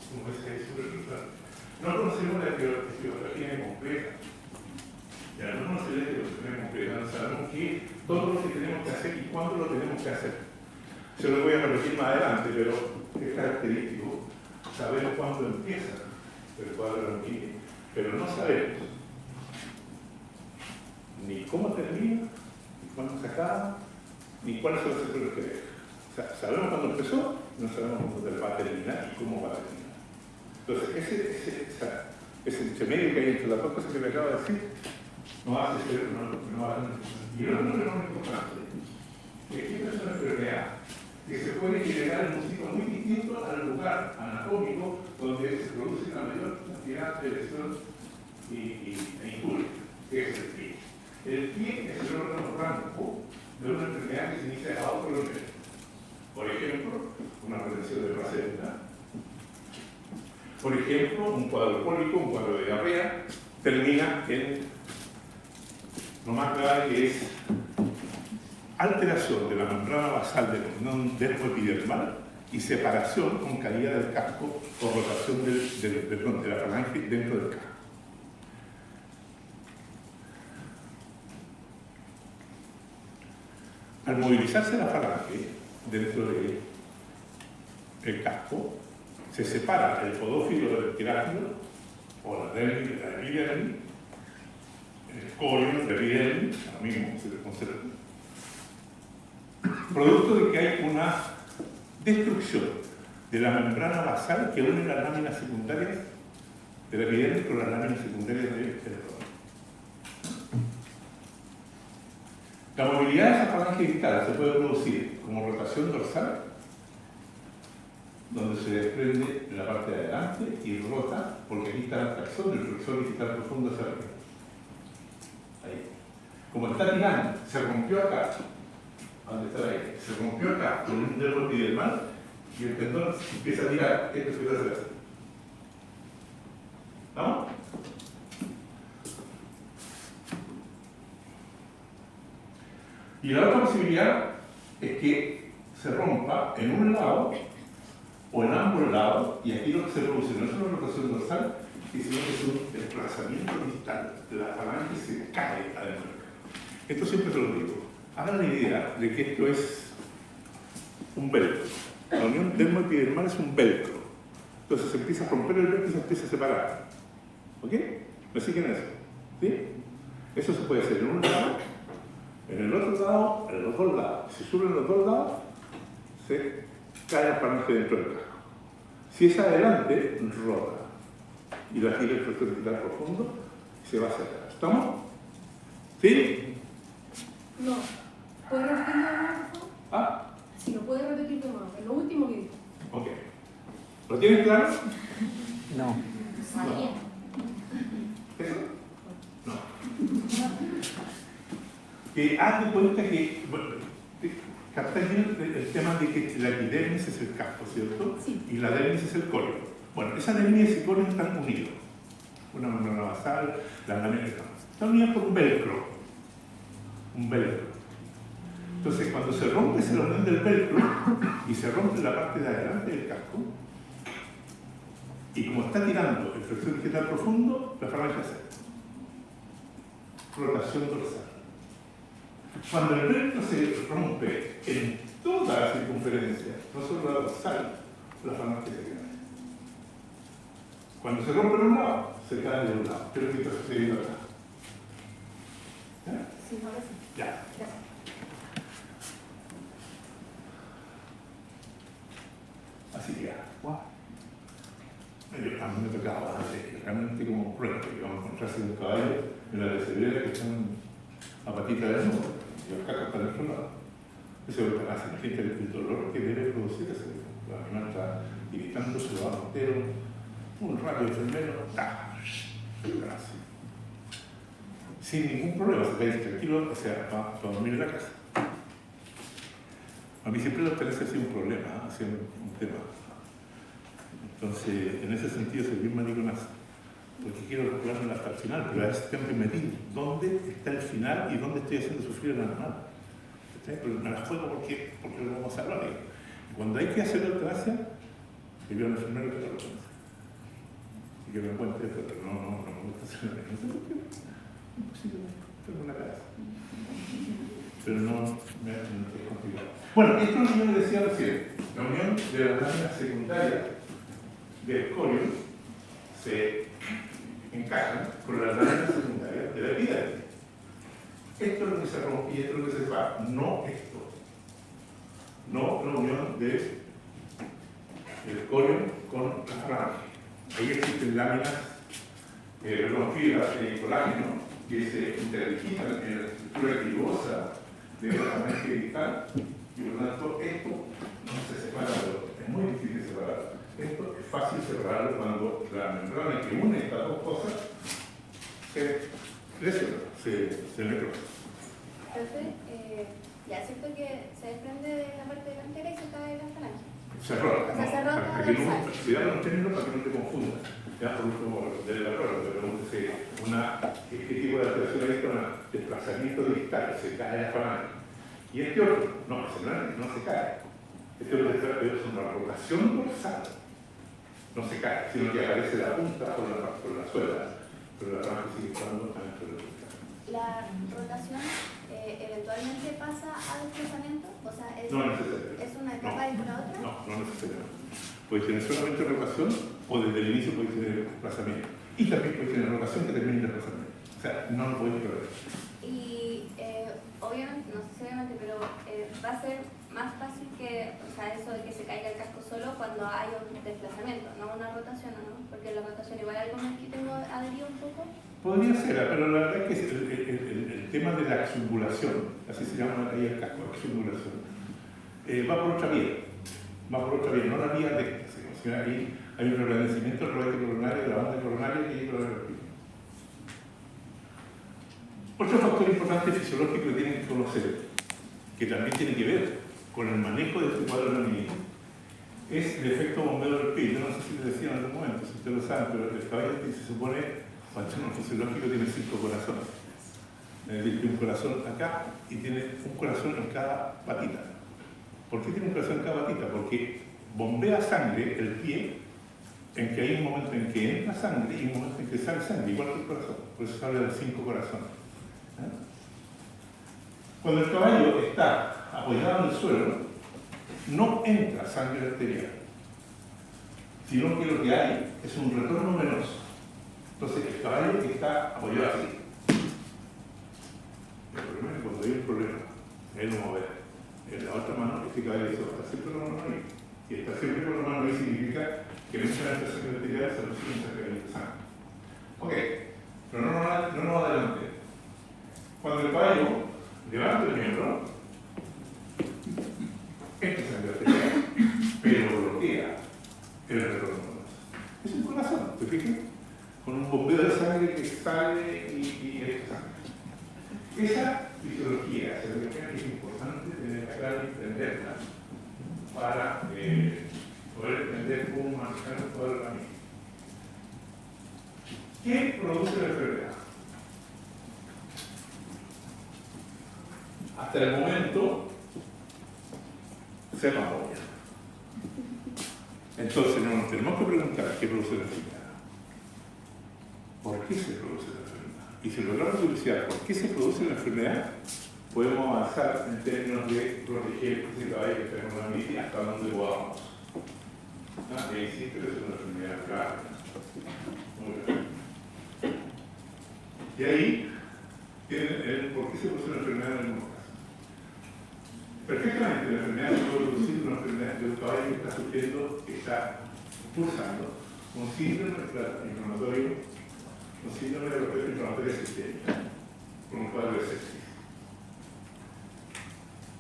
como esa es súper frustrante. No conocemos la etiología completa. Ya no conocemos la etiología completa, no sabemos qué, todo lo que tenemos que hacer y cuándo lo tenemos que hacer. Se lo voy a repetir más adelante, pero es característico. Sabemos cuándo empieza el cuadro sanguíneo, pero no sabemos ni cómo termina, ni cuándo se acaba, ni cuáles son los efectos que deja. O sea, sabemos cuándo empezó, no sabemos cuándo va a terminar y cómo va a terminar. Entonces, ese intermedio que hay entre las dos cosas que me acabo de decir, no hace ser, no hace. Y lo otro es importante, que esta es una enfermedad que se puede generar en un sitio muy distinto al lugar anatómico donde se produce la mayor cantidad de lesión e injuria, que es el pie. El pie es el órgano blanco de una enfermedad que se inicia a otro nivel. Por ejemplo, una retención de placenta. Por ejemplo, un cuadro cólico, un cuadro de diarrea, termina en lo más grave, que es alteración de la membrana basal del cordón dermoepidermal y separación con caída del casco o rotación de la falange dentro del casco. Al movilizarse la falange dentro del casco, se separa el podófilo del quirátido o la dermis de la epidermis, el corion de epidermis, lo mismo se le conserva, producto de que hay una destrucción de la membrana basal que une las láminas secundarias de la epidermis con las láminas secundarias del epidermis. La movilidad de esa falange distal se puede producir como rotación dorsal, donde se desprende la parte de adelante y rota, porque aquí está la tracción del flexor distal profundo hacia arriba. Ahí. Como está tirando, se rompió acá. ¿Dónde está ahí? Se rompió acá con un nervio epidermal y el tendón empieza a tirar. Esto se puede hacer así. ¿Vamos? Y la otra posibilidad es que se rompa en un lado o en ambos lados, y aquí lo que se produce no es una rotación dorsal, sino que es un desplazamiento distal. La falange se cae adentro. Esto siempre se lo digo. Hagan la idea de que esto es un velcro. La unión dermoepidermal es un velcro. Entonces se empieza a romper el velcro y se empieza a separar. ¿Ok? ¿Me siguen eso? ¿Sí? Eso se puede hacer en un lado, en el otro lado, en los dos lados. Si suben los dos lados, se cae la falange dentro del casco. Si es adelante, rota. Y la gira el flexor distal profundo y se va hacia atrás. ¿Estamos? ¿Sí?
No. ¿Puedes repetirlo de nuevo, por favor?
¿Ah?
Si lo puedes repetir de nuevo, es lo último que dijo.
Ok. ¿Lo tienes claro?
No.
Sabía.
¿Eso? No. Que haz de cuenta que, bueno, captáis bien el tema de que la epidermis es el casco, ¿cierto?
Sí.
Y la dermis es el córeo. Bueno, esa dermis y ese córeo están unidos. Una membrana basal, las láminas están unidas por un velcro. Un velcro. Entonces, cuando se rompe esa unión del velcro y se rompe la parte de adelante del casco, Y como está tirando el flexor digital profundo, la falange hace rotación dorsal. Cuando el recto se rompe en toda la circunferencia, no solo la dorsal, la falange se cae. Cuando se rompe en un lado, se cae de un lado. Creo que está sucediendo acá. ¿Ya?
Sí, ahora sí.
Ya.
Gracias.
Así que, wow. A mí me tocaba realmente como prueba, digamos, encontrarse un caballo en la recibida que están a patita de nuevo, y los cacos están al otro lado. Eso es lo que hace la gente, el dolor que debe producir ese. El animal está imitando su lado entero, un rato enfermero, gracias. Sin ningún problema, se cae tranquilo, o sea, va a dormir en la casa. A mí siempre la eutanasia ha sido un problema, ha sido un tema. Entonces, en ese sentido, servir mariconazo. Porque quiero recuperarme hasta el final, pero a veces tengo que medir dónde está el final y dónde estoy haciendo sufrir al animal. Pero me la juego porque lo vamos a salvar. Y cuando hay que hacer la eutanasia, que veo a un enfermero que lo conoce. Y que me encuentre, pero no me gusta hacer nada. No sé por qué. Tengo una casa. Pero no es complicado. Bueno, esto es lo que yo le decía recién. La unión de las láminas secundarias del corium se encajan con las láminas secundarias de la epídide. Esto es lo que se rompe y esto es lo que se separa, no esto. No la unión del corium con la falange. Ahí existen láminas, fibras de colágeno que se interdigitan en la estructura cribosa de la falange distal y por lo tanto esto no se separa de lo otro. Es muy difícil separarlo. Esto es fácil separarlo cuando la membrana que une estas dos cosas se lesiona, se necrosa.
Profe, ya es cierto que se desprende de la parte delantera y se cae de la falange.
Se rota.
O sea, se rota
Para que no,
dorsal.
cuidado con los términos para que no te confundas. Ya por último, de la prueba, te pregunto ¿qué tipo de alteración hay con el desplazamiento distal? Se cae la falange. Y este otro, no se cae. Este otro es una rotación dorsal. No se cae, sino que aparece la punta por la suela, pero la falange sigue estando dentro del punta.
¿La rotación eventualmente pasa a desplazamiento? O sea,
No necesariamente.
¿es una etapa dentro de la otra?
No necesariamente. Puede tener solamente rotación o desde el inicio puede tener desplazamiento. Y también puede tener rotación que termine el desplazamiento. O sea, no lo puede perder.
Y obviamente, no sé si obviamente, pero va a ser más fácil que, o sea, eso de que se caiga el casco solo cuando hay un desplazamiento, no una rotación, ¿no? Porque la rotación igual algo más que tengo adherido un poco.
Podría ser, pero la verdad es que el tema de la exumbulación, así se llama ahí el casco, exumbulación, va por otra vía. Va por otra vía, no la vía recta. O sea, ahí hay un reblandecimiento del rodaje coronario, de la banda coronaria que hay por el pico. Otro factor importante fisiológico que tienen que conocer, que también tiene que ver con el manejo de este cuadro laminino, es el efecto bombeo del pie. Yo no sé si les decía en algún momento, si ustedes lo saben, pero el caballo se supone, el fisiológico tiene 5 corazones. Es decir, que un corazón acá y tiene un corazón en cada patita. ¿Por qué tiene un corazón en cada patita? Porque bombea sangre el pie, en que hay un momento en que entra sangre y un momento en que sale sangre, igual que el corazón. Por eso se habla de 5 corazones. Cuando el caballo está apoyado en el suelo, no entra sangre arterial, sino que lo que hay es un retorno venoso. Entonces el caballo está apoyado así. El problema es que cuando hay un problema, él lo moverá. En la otra mano, este caballo dice, está siempre con la mano ahí. Y está siempre con la mano ahí significa que no entra sangre arterial, se recibe un sacramento de sangre. Ok, pero no adelante. Cuando el caballo levanta el miembro, esta sangre arterial, pero bloquea el retorno. Es un corazón, ¿te fijas? Con un bombeo de sangre que sale y esta sangre. Esa fisiología es importante tener clara y entenderla para poder entender cómo manejar un cuadro laminino. ¿Qué produce la enfermedad? Hasta el momento se apoya. En Entonces nos tenemos que preguntar qué produce la enfermedad. ¿Por qué se produce la enfermedad? Y si logramos elucidar por qué se produce la enfermedad, podemos avanzar en términos de proteger ese caballo que tenemos en la medicina hasta donde podamos. Y existe que es una enfermedad grave. Muy grave. Y ahí tienen el por qué se produce una enfermedad en algunos casos. Perfectamente, la enfermedad se puede producir una enfermedad de un caballo que está sufriendo, que está cursando un síndrome inflamatorio, un síndrome de respuesta inflamatoria sistémica, con un cuadro de sepsis.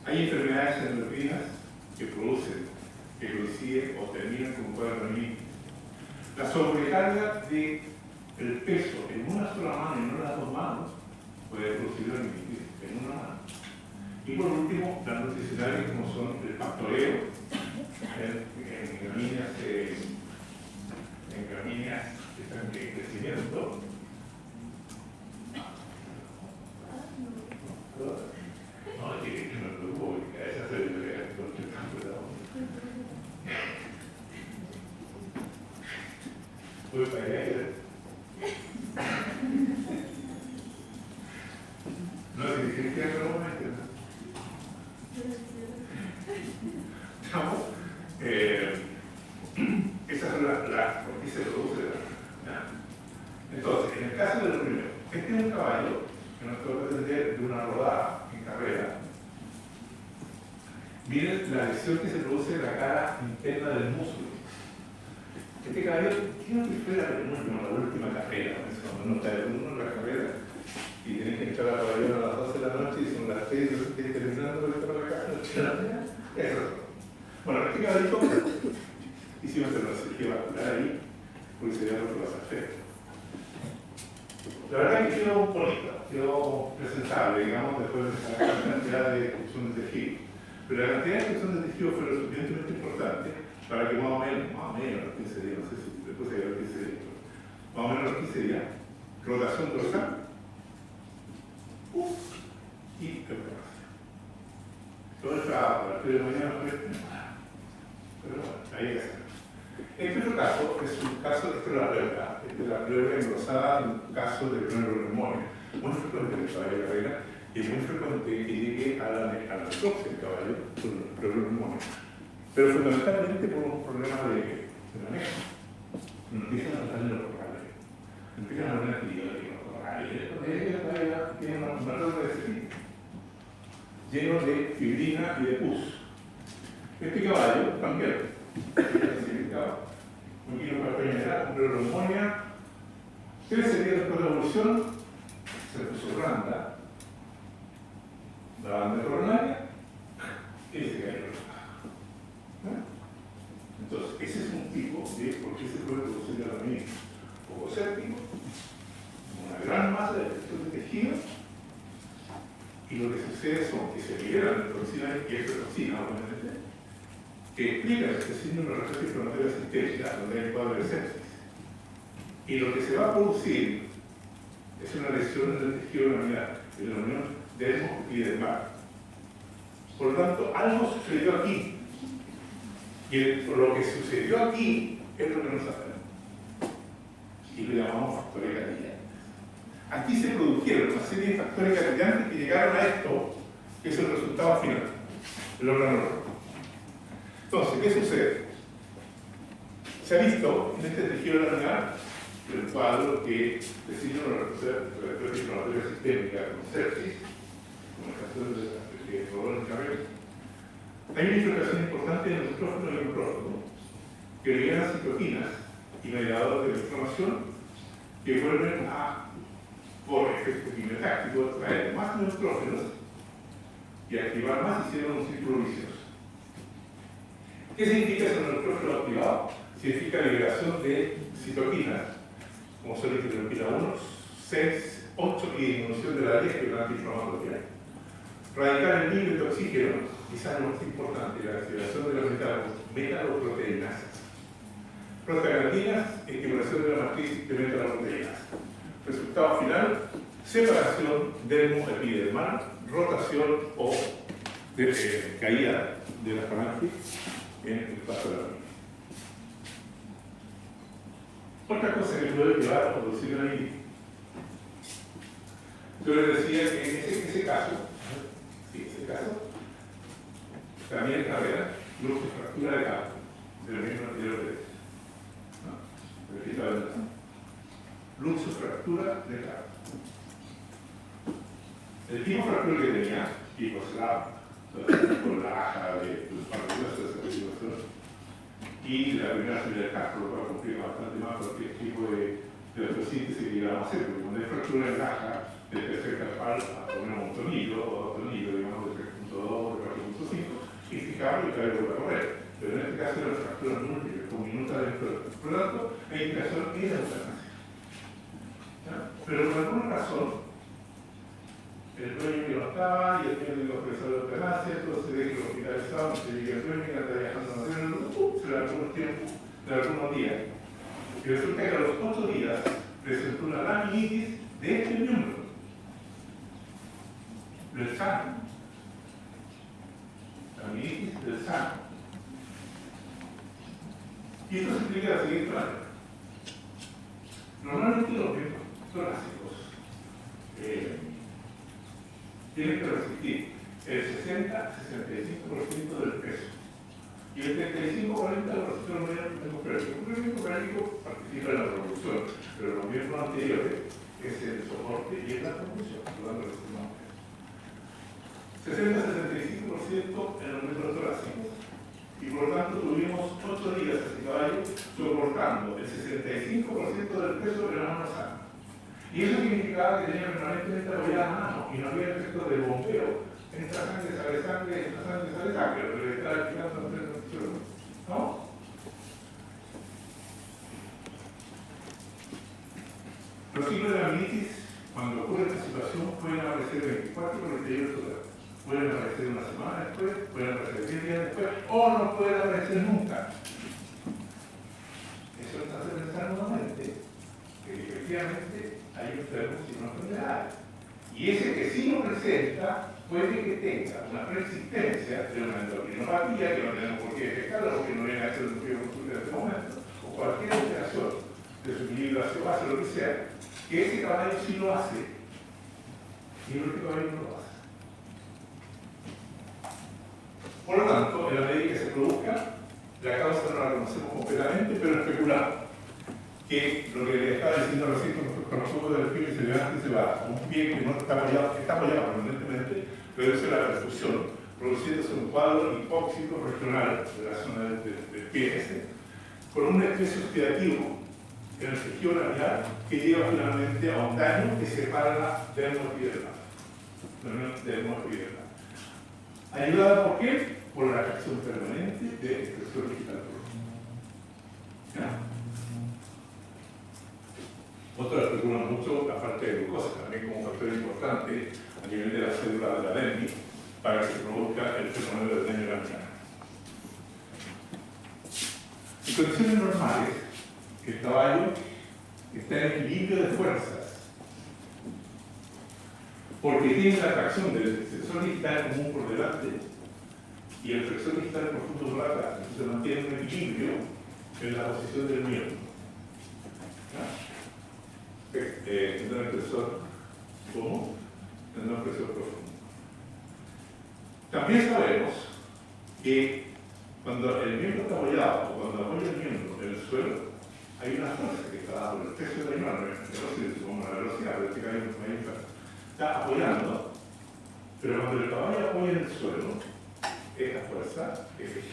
Hay enfermedades endocrinas que producen, que coinciden o terminan con un cuadro de la sobrecarga del peso en una sola mano y no en las dos manos puede producir la meningitis en una mano. Y por último, las nutricionales como son el pastoreo en gramíneas que están en crecimiento. No, que no me preocupo, porque a esa se le ve el campo de la onda. Voy para allá. No sé si es que es algo más. Esas son las por qué se produce la. Entonces, en el caso de lo primero, este es un caballo que nos toca atender de una rodada en carrera. Miren la lesión que se produce en la cara interna del músculo. Este caballo tiene que fuera la última carrera, cuando uno está en la carrera y tiene que entrar a caballero a las 12 de la noche y son las 6 y terminando de estar acá, eso es todo. Bueno, este caballito hicimos una cirugía vascular ahí, porque sería lo que vas a hacer. La verdad que quedó bonito, quedó presentable, digamos, después de esa cantidad de expulsión de tejido. Pero la cantidad de expulsión de tejido fue lo suficientemente importante para que más o menos los 15 días, no sé si después de los 15 días, más o menos los 15 días, rotación dorsal, y operación. Todo el trabajo, a las 3 de la mañana, pero bueno, ahí hay que hacerlo. Este otro caso es un caso de la pleura, la pleura engrosada en un caso de pneumopneumonia, muy frecuente en el caballo de carrera y es muy frecuente que llegue a la necropsia del caballo con pneumopneumonia. Pero fundamentalmente por un problema de manejo. Empiezan a notar en los corrales, empiezan a poner antibióticos en los corrales, y tiene un valor de ese tipo, lleno de fibrina y de pus. Este caballo también. Un kilo para generar una pneumonia. 13 días después de la evolución, se puso blanda, la banda coronaria, y se cayó. Entonces, ese es un tipo de por qué se puede producir la meningitis. Poco séptico, una gran masa de efectos de tejido, y lo que sucede son que se liberan de toxinas y exotoxinas, obviamente, que explica este síndrome de respuesta inflamatoria sistémica, donde hay cuadro de sepsis. Y lo que se va a producir es una lesión del tejido laminar, de la unión dermo y dermal. Por lo tanto, algo sucedió aquí. Y lo que sucedió aquí es lo que no sabemos. Y lo llamamos factores gatillantes. Aquí se produjeron una serie de factores gatillantes que llegaron a esto, que es el resultado final, el órgano rojo. Entonces, ¿qué sucede? Se ha visto en este tejido laminar el cuadro que decide una respuesta inflamatoria sistémica con sepsis, como el caso de dolor en cabeza. Hay una infiltración importante en el neutrófilo y el neutrófilo que liberan citoquinas y mediadores de la inflamación que vuelven a, por efecto quimiotáctico, traer más neutrófilos y activar más y hicieron un círculo vicioso. ¿Qué significa ese neutrófilo activado? Significa liberación de citoquinas, como son la interleuquina 1, 6, 8 y disminución de la 10, que es la antiinflamatoria. Radical el nivel de oxígeno, quizás lo más importante, la activación de las metaloproteínas. Prostaglandinas, estimulación de la matriz de metaloproteínas. Resultado final, separación dermo-epidermal, rotación o caída de la falange en el paso de la vida. Otra cosa que puede llevar a producir la meningitis. Yo les decía que en ese caso, también es gravedad, luxofractura de campo, del mismo anterior. Luxofractura de campo. El tipo de fractura que tenía, tipo slab, con la aja de partículas de esa articulación, y la primera salida del cálculo para cumplir bastante más cualquier tipo de osteosíntesis que llegamos a hacer, porque cuando hay fractura en la aja, de tercer carpal a poner un tornillo, o dos tornillos, digamos, de 3.2, de 4.5, y fijarlo y caer vuelve a correr. Pero en este caso era una fractura múltiple, con minuta dentro del. Por lo tanto, la indicación era eutanasia. Pero por alguna razón, el dueño que no estaba y el médico profesor de eutanasia, entonces se deja hospitalizado, se llega el dueño que está viajando a hacer se le algunos tiempos, de algunos días. Y resulta que a los 8 días presentó una laminitis de este miembro, del sano. Laminitis del sano. Y esto se explica de la siguiente manera. Normalmente los miembros torácicos tienen que resistir el 60-65% del peso y el 35-40% de los miembros pélvicos. El miembro pélvico participa en la reproducción, pero los miembros anteriores es el soporte y es la propulsión, por lo tanto, 60-65% en los miembros torácicos. Y por lo tanto tuvimos 8 días a ese caballo soportando el 65% del peso de la mano sana. Y eso significaba que tenía permanentemente apoyada la mano y no había efecto de bombeo. Entra sangre, sale sangre, entra sangre, sale sangre, pero le estaba explicando ¿no? Los signos de la laminitis, cuando ocurre esta situación, pueden aparecer 24 o 48 horas. Pueden aparecer una semana después, pueden aparecer 10 días después, o no pueden aparecer nunca. Eso nos hace pensar nuevamente que efectivamente hay enfermos y no enfermedades. Y ese que sí lo presenta puede que tenga una persistencia de una endocrinopatía que no tenemos por qué detectarla porque no viene a ser un frío en este momento, o cualquier alteración de su equilibrio ácido-base, lo que sea, que ese caballo sí lo hace y el otro caballo no lo hace. Por lo tanto, en la medida que se produzca, la causa no la conocemos completamente, pero especulamos que lo que le estaba diciendo recién con los ojos del pie que se levanta y se va, un pie que no está apoyado permanentemente, reduce la perfusión, produciéndose un cuadro hipóxico regional de la zona del pie ese, con un estrés oxidativo en el tejido labial que lleva finalmente a un daño que separa la dermoepidermal. ¿Ayudada por qué? Por la reacción permanente de expresión digital. Otros especulan mucho la parte de glucosa, también como factor importante a nivel de la célula de la dermis para que se produzca el fenómeno del daño laminar. En condiciones normales, el caballo está en equilibrio de fuerzas porque tiene la tracción del sensor digital común por delante y el flexor digital profundo por atrás. Entonces mantiene un equilibrio en la posición del miembro. Tendrá el flexor común, tendrá el flexor profundo. También sabemos que cuando el miembro está apoyado o cuando apoya el miembro en el suelo, hay una fuerza que está dando el peso del animal, no es la velocidad, pero este caballo no hay fuerza. Está apoyando, pero cuando el caballo apoya en el suelo, esta fuerza, Fg,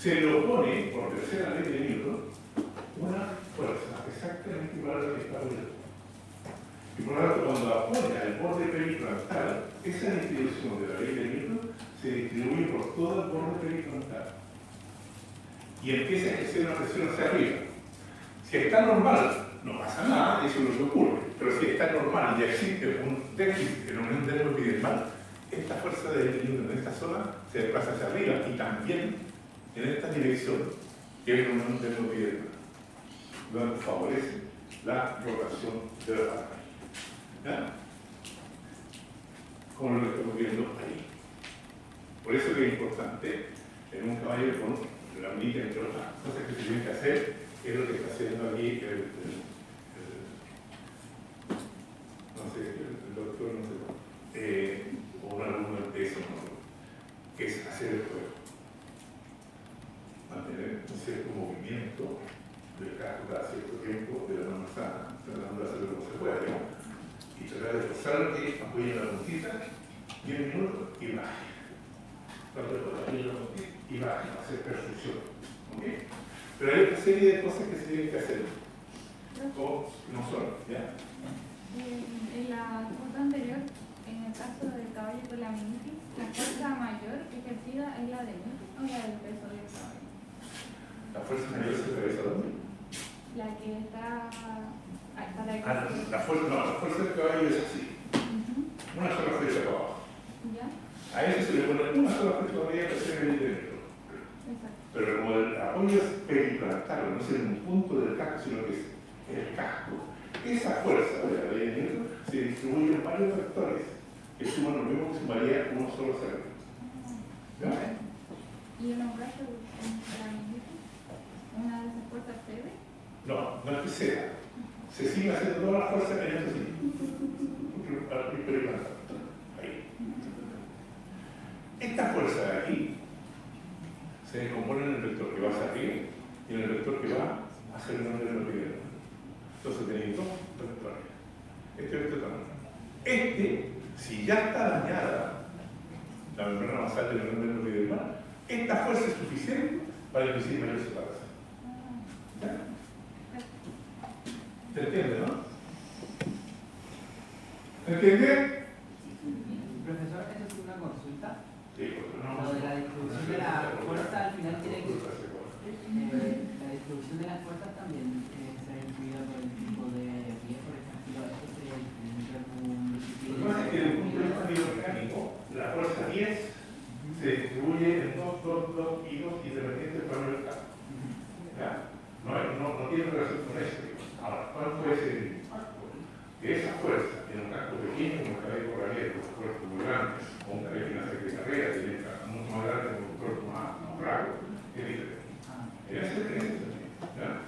se le opone, por tercera ley de Newton, una fuerza exactamente igual a la que está apoyando. Y por lo tanto, cuando apoya el borde perifrontal, esa distribución de la ley de Newton se distribuye por todo el borde perifrontal y empieza a ejercer una presión hacia arriba. Si está normal, no pasa nada, eso es lo que ocurre. Pero si está normal y existe un déficit en un dermoepidermal, esta fuerza de Newton en esta zona se desplaza hacia arriba y también en esta dirección, que es un dermoepidermal, donde favorece la rotación de la pata. ¿Ya? Como lo estamos viendo ahí. Por eso que es importante en un caballo con la unidad, entre otras cosas que se tienen que hacer, es lo que está haciendo aquí del casco cada cierto tiempo de la mano sana, tratando de hacerlo como se pueda, digamos, y tratar de forzar que apoyen la puntita 10 minutos y baje. Cuando apoyen la puntita y baje, hacer perfusión. ¿Okay? Pero hay una serie de cosas que se tienen que hacer, o no solo, ¿ya?
En la foto anterior, en el caso del caballo con la meningitis, la fuerza mayor ejercida es la del músculo o la del peso del caballo.
La fuerza mayor se atraviesa dónde?
La que está para el
La fuerza del caballo es así. Una sola flecha para abajo.
¿Ya?
A eso se le pone una sola flecha para arriba para hacer el dentro.
Exacto.
Pero como el apoyo es periplantar, no es en un punto del casco, sino que es el casco. Esa fuerza de la ley de Newton se distribuye en varios factores que suman lo mismo que sumaría uno solo cerebro. ¿Ya?
¿Y en un caso de la meningitis? ¿Una de esas fuerzas cede?
No, no es que sea. Se sigue haciendo toda la fuerza que hay así. Periplantar. Ahí. Esta fuerza de aquí se descompone en el vector que va hacia arriba y en el vector que va hacia el nombre de la piedra. Entonces tenéis dos vectores. Este vector también. Si ya está dañada la membrana basal del membrana epidermal, esta fuerza es suficiente para inducir mayor separación. ¿Ya? ¿Se entiende, no? ¿Se entiende?
Profesor, eso es una consulta.
Sí, porque no.
Lo de la distribución de la fuerza al final tiene que. La distribución de las fuerzas también será incluida por el tipo de pie, por ejemplo. Esto sería diferente a un
Lo que pasa es que desde el punto de vista biomecánico, la fuerza 10 se distribuye en 2, 2, 2 y 2 independientes del tamaño del casco. ¿Ya? No tiene relación con eso. Ahora, ¿cuál puede ser el impacto? Que esa fuerza en un casco pequeño, como un cabello corralero, un cuerpo muy grande, o un cabello en una secretaría, tiene un casco mucho más grande que un cuerpo más flaco, es diferente. En ese sentido, ¿ya?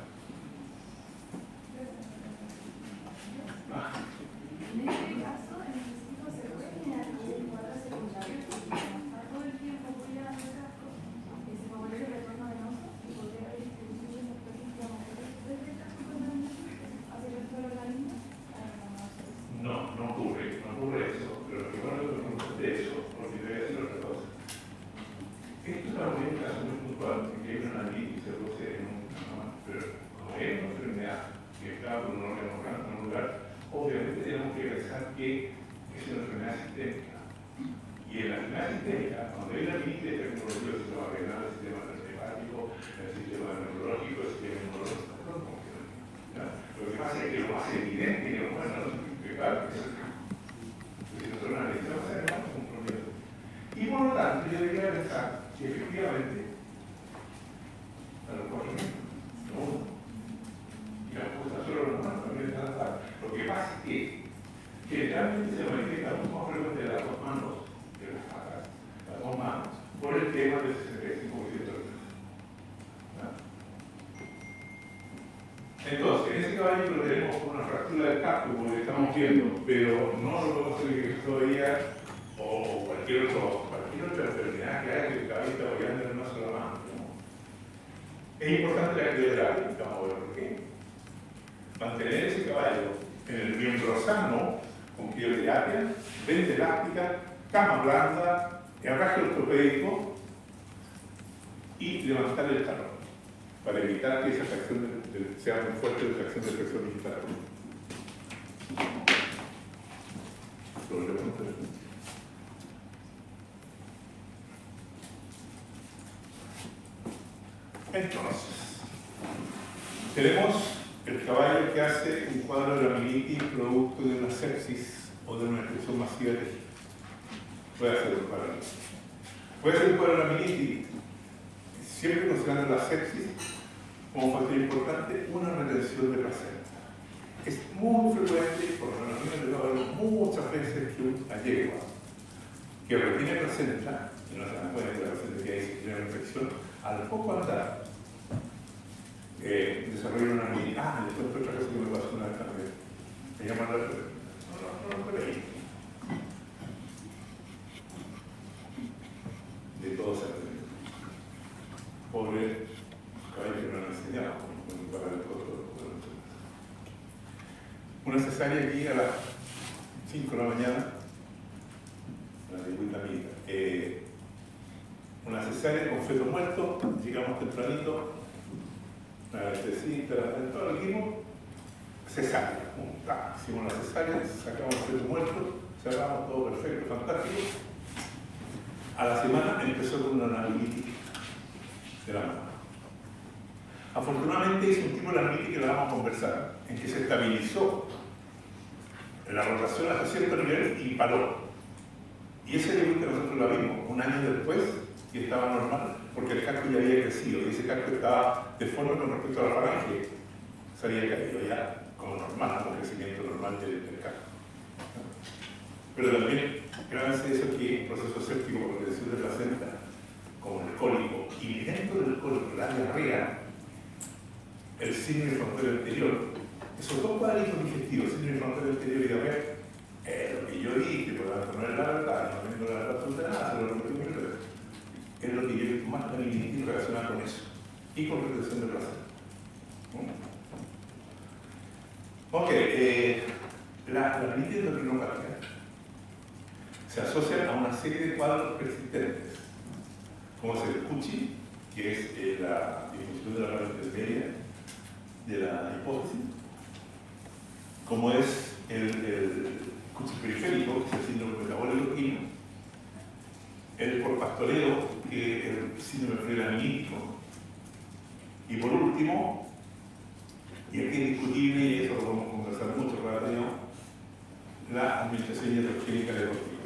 En este caso, en el específico se puede generar un cuadro secundario porque como está todo el tiempo apoyado en el casco, se favorece el retorno venoso y podría haber distribución de factores inflamatorios desde el casco hacia el resto del organismo.
No ocurre eso, pero lo que bueno es que no de eso, porque te voy a decir otra cosa. Esto es también un caso muy puntual, porque hay una analisis que se produce en un pero como es una enfermedad que está por un órgano en un lugar, obviamente tenemos que pensar que es una enfermedad sistémica. Y en la enfermedad sistémica, cuando hay una analisis de el sistema renal, el sistema hepático, el sistema neurológico, el sistema inmunológico, ¿ya? Lo que pasa es que lo más evidente que no pueden explicar es el campo. Si nosotros analizamos el campo, es un problema. Y por lo tanto, yo debería pensar que efectivamente, a los 4 minutos, no uno, y las cosas solo los humanos también están dadas. Lo que pasa es que generalmente se manifiesta mucho más frecuente de las dos manos que las patas, las dos manos, por el tema del 65% del peso. Entonces, en ese caballo lo tenemos con una fractura del casco, como le estamos viendo, pero no lo podemos hacer todavía o cualquier otra enfermedad que haya que el caballo está apoyando en una sola mano. ¿No? Es importante la crioterapia, vamos a ver por qué. Mantener ese caballo en el miembro sano, con crioterapia, venda elástica, cama blanda, agarre ortopédico y levantar el talón, para evitar que esa tracción sea muy fuerte de tracción de presión digital. Entonces, tenemos el caballo que hace un cuadro de la mielitis producto de una sepsis o de una expulsión masiva de tejido. Puede hacer un cuadro. Puede ser un cuadro de la mielitis, siempre considerando la sepsis como factor importante, una retención de placenta. Es muy frecuente, por lo menos me he hablado muchas veces que una yegua que retiene placenta, y no se dan cuenta de la placenta que hay una infección, al poco andar, desarrolla una mielitis. Después otra cosa que me pasó una vez también. Me llaman la no por ahí. De todo se aprende. Pobre caballo que no han enseñado, para una cesárea aquí a las 5 de la mañana, una cesárea con feto muerto, llegamos tempranito, la anestesista, todo el equipo, cesárea, hicimos la cesárea, sacamos el feto muerto, cerramos todo perfecto, fantástico. A la semana empezó con una anamílitis de la mama. Afortunadamente es un tipo de anamílitis que la vamos a conversar, en que se estabilizó la rotación hasta cierto nivel y paró. Y ese nivel que nosotros la vimos un año después y estaba normal, porque el casco ya había crecido y ese casco estaba deforme con respecto a la falange, se había caído ya como normal, como crecimiento normal del casco. Pero también, gracias a eso que el proceso séptico por retención de placenta, como el cólico, y dentro del cólico, la diarrea, el síndrome frontero anterior, esos dos cuadritos digestivos, síndrome frontero anterior y diarrea, es lo que yo dije, por lo tanto no es la verdad, no tengo la verdad absoluta de nada, se lo repetí mil veces. Es lo que yo he visto más anamílitis relacionada con eso, y con retención de placenta. Ok, la anamílitis endocrinopática se asocian a una serie de cuadros persistentes, como es el CUCHI, que es la disfunción de la parte intermedia de la hipófisis, como es el CUCHI periférico, que es el síndrome metabólico quino, el por pastoreo, que es el síndrome prelamínico, y por último, y aquí es discutible, y eso lo vamos a conversar mucho rápido, la administración iatrogénica de corticoides.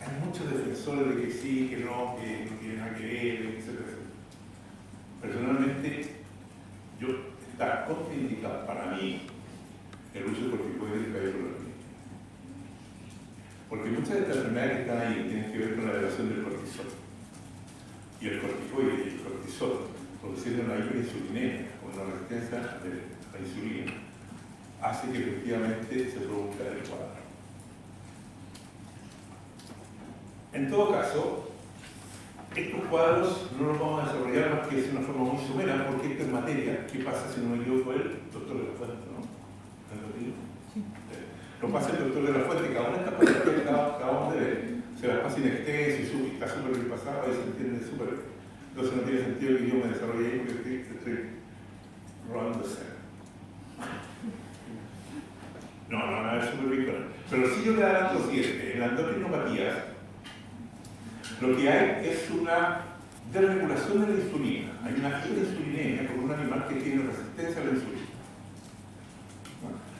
Hay muchos defensores de que sí, que no tiene nada que ver, etc. Personalmente, está contraindicado para mí el uso de corticoides de cabello. Porque muchas de estas enfermedades que están ahí tienen que ver con la elevación del cortisol. Y el corticoide y el cortisol, produciendo una hiperinsulinemia o una resistencia a la insulina, hace que efectivamente se produzca el cuadro. En todo caso, estos cuadros no los vamos a desarrollar más que de una forma muy somera, porque esto es materia. ¿Qué pasa si no me equivoco el doctor de la Fuente, no? Lo pasa el doctor de la Fuente, cada una de estas cosas que acabamos de ver, se las pasa in extenso y está súper bien pasada y se entiende súper bien. Entonces no tiene sentido que yo me desarrolle ahí porque estoy robando escena. No, van a ver súper bien con él. Pero si yo le adelanto lo siguiente, en las endocrinopatías, lo que hay es una desregulación de la insulina. Hay una hiperinsulinemia por un animal que tiene resistencia a la insulina.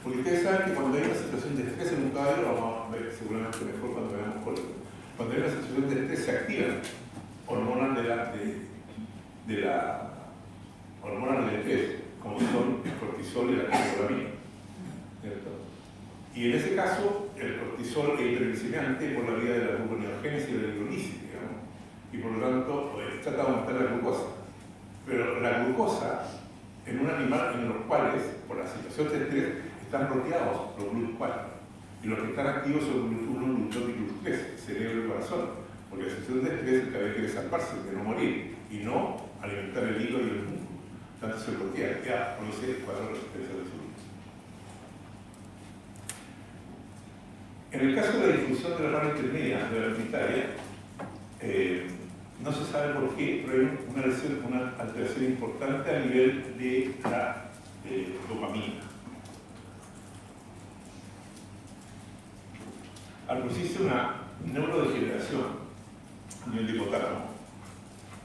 Porque ustedes saben que cuando hay una situación de estrés en un caballo, lo vamos a ver seguramente mejor cuando veamos cólico. Cuando hay una situación de estrés se activan hormonas de la hormonas del estrés, como son el cortisol y la catecolamina. ¿Cierto? Y en ese caso, el cortisol es hiperglicemiante por la vía de la gluconeogénesis y de la glucólisis, digamos, y por lo tanto trata de aumentar la glucosa. Pero la glucosa, en un animal en los cuales, por la situación de estrés, están bloqueados los GLUT4, y los que están activos son GLUT1, GLUT2 y GLUT3, cerebro y corazón, porque la situación de estrés el cabello quiere salvarse, de no morir, y no alimentar el hígado y el músculo. Tanto se bloquea, ya produce el cuadro de resistencia a la insulina. En el caso de la disfunción de la rama intermedia de la hereditaria, no se sabe por qué, pero hay una alteración importante a nivel de la dopamina. Al producirse una neurodegeneración a nivel de hipotálamo,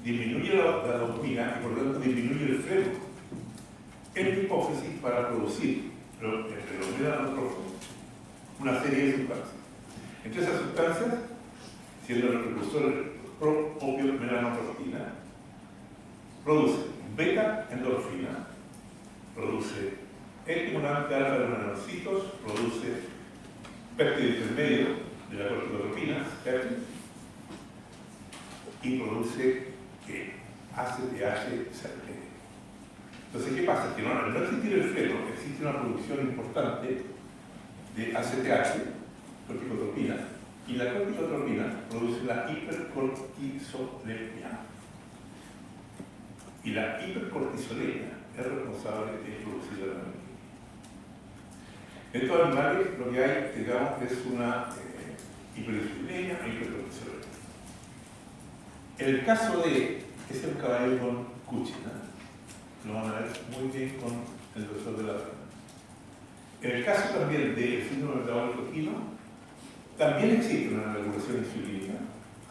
disminuye la dopamina y por lo tanto disminuye el freno en la hipófisis para producir entre los melanotróficos una serie de sustancias. Entre esas sustancias, siendo el precursor propio melanocortina, produce beta-endorfina, produce estimulante alfa de los melanocitos, produce péptido intermedio de la corticotropina, y produce ACTH. Entonces, ¿qué pasa? Que al no existir el freno, existe una producción importante de ACTH, corticotropina, y la corticotropina produce la hipercortisolemia. Y la hipercortisolemia es responsable de producir la melanina. En estos animales lo que hay, digamos, es una hiperinsulinemia e hipercortisolemia. En el caso de, ese es un caballo con Cushing, lo van a ver muy bien con el doctor de la reina. En el caso también del síndrome metabólico quino, también existe una regulación insulínica,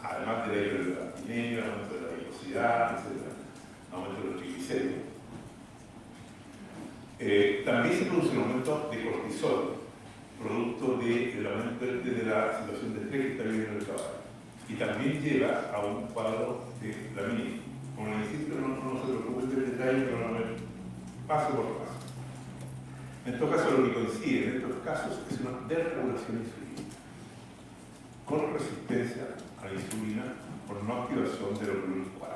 además de la hiperlipidemia, aumento de la velocidad, etc., aumento de los triglicéridos. También se produce un aumento de cortisol, producto del aumento de la situación de estrés que está viviendo el caballo. Y también lleva a un cuadro de laminitis. Como les insisto, no se preocupen del detalle, pero vamos a ver paso por paso. En todo caso, lo que coincide en estos casos es una desregulación insulínica, con resistencia a la insulina por no activación de los glúteos 4.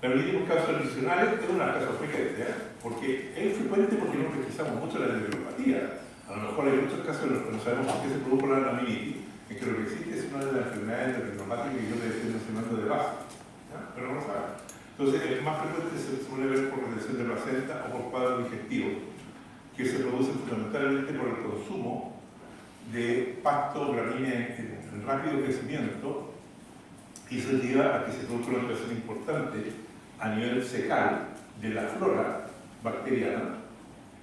La laminitis por causas nutricionales es una causa frecuente, porque es frecuente porque no pesquisamos mucho la neuropatía. A lo mejor hay muchos casos en los que no sabemos por qué se produjo la laminitis, en que lo que existe es una de las enfermedades endocrinopáticas que yo les estoy mencionando de base, pero no lo saben. Entonces, el más frecuente se suele ver por retención de placenta o por cuadros digestivos, que se producen fundamentalmente por el consumo de pasto gramínea en rápido crecimiento, y eso lleva a que se produzca una alteración importante a nivel fecal de la flora bacteriana,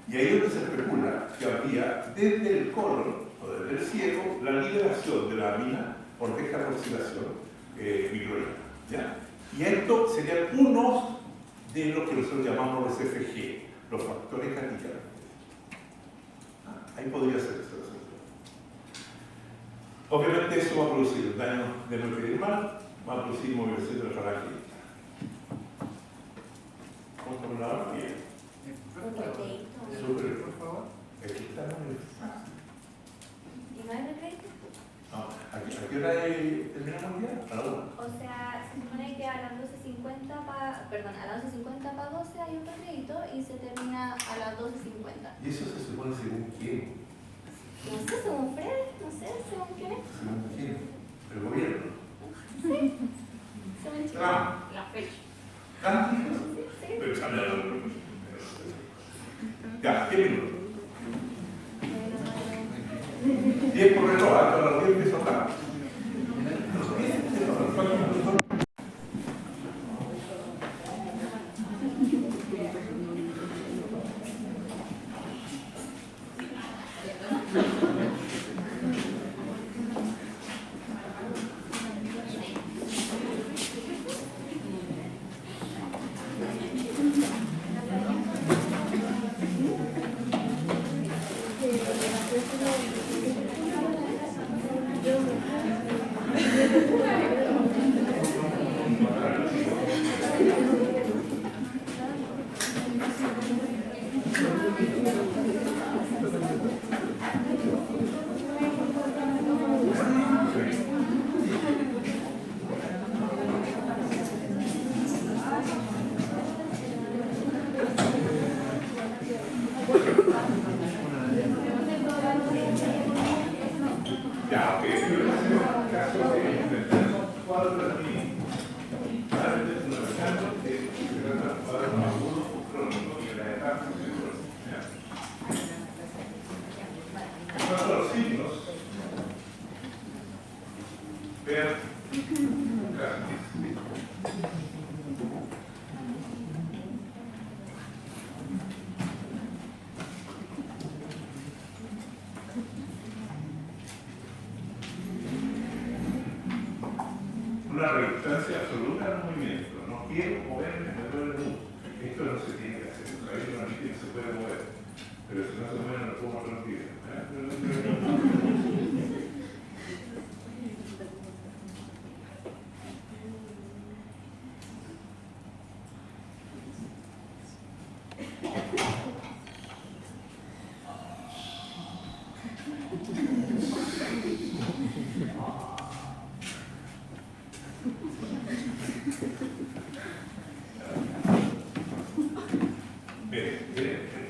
y ahí es donde se especula que habría desde el colon o desde el ciego la liberación de la amina por descarboxilación microbiana, ¿ya? Y esto sería uno de lo que nosotros llamamos los FG, los factores caticantes. Ahí podría ser eso. Obviamente eso va a producir daño de mesodermal, va a producir movilización de la falange. ¿Cómo está la hora? Bien. Súper, por favor. Aquí estamos en el fácil.
¿Y no hay recreo?
No, ¿a qué hora terminamos ya? A la 1.
O sea, se supone que a las 12:50 a las 11:50 para 12 hay un recreito y se termina a las 12:50.
¿Y eso se supone según quién?
No sé, según Fred, no sé, según quién es.
¿Según quién? ¿El gobierno?
Sí, según Chile.
La fecha.
¿Ah?
Sí.
Pero, ya, 10 minutos. 10 por reloj, hasta las 10 empiezo a hablar. Ya, ok. Caso de cuadro de la en cuanto a los signos, vean una resistencia absoluta al movimiento. No quiero moverme, me duele mucho. Esto no se tiene que hacer. Hay una mente que se puede mover, pero si no se mueve no lo puedo transmitir.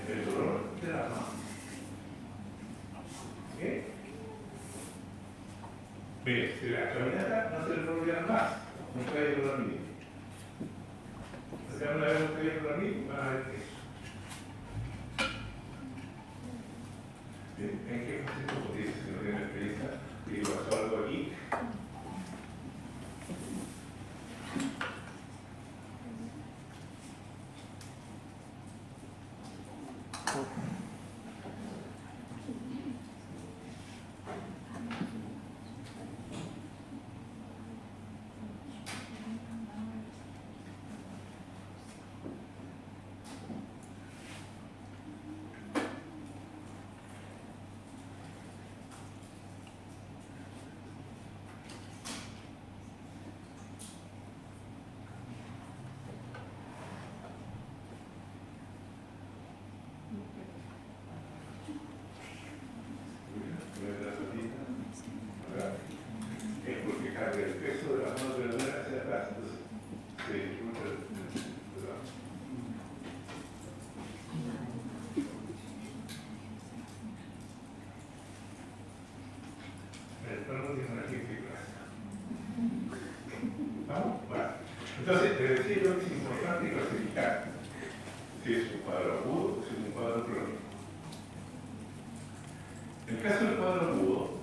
El dolor de la mano. ¿Qué? Ve, si la caminata no se le provoca más, no cae con la misma. Si una vez no cae con la misma, van a ver eso. ¿En qué consiste? Porque si no tienen experiencia y pasó algo aquí. Es porque carga el peso de la mano de la mujer hacia atrás, entonces se disfruta el trabajo. El perro tiene una gente clásica. ¿Vamos? Bueno. Entonces, te decía yo que es importante clasificar si es un cuadro agudo o si es un cuadro crónico. En el caso del cuadro agudo,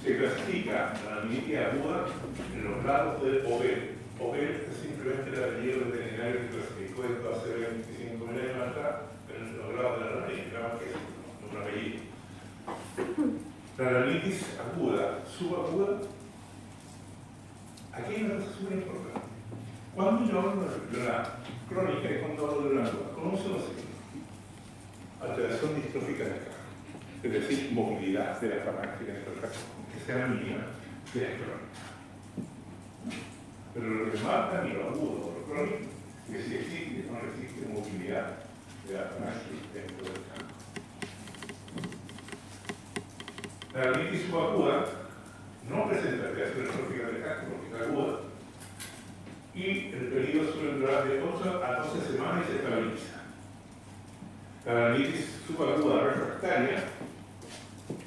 se clasifica la laminitis aguda en los grados de OBEL. OBEL es simplemente el apellido veterinario que clasificó esto hace 25 años atrás en los grados de la laminitis, que es un apellido. La laminitis aguda, subaguda, aquí hay una cosa súper importante. Cuando yo hablo de la crónica y cuando hablo de la aguda, con un solo signo, alteración distrófica del casco, es decir, movilidad de la falange en este caso, que sea mínima, sea crónica. Pero lo que marca a mí lo agudo o lo crónico, es si existe o no existe movilidad de la falange dentro del casco. La laminitis subaguda no presenta alteración distrófica del casco porque es aguda, y el periodo suele durar de 8 a 12 semanas y se estabiliza. La laminitis subaguda refractaria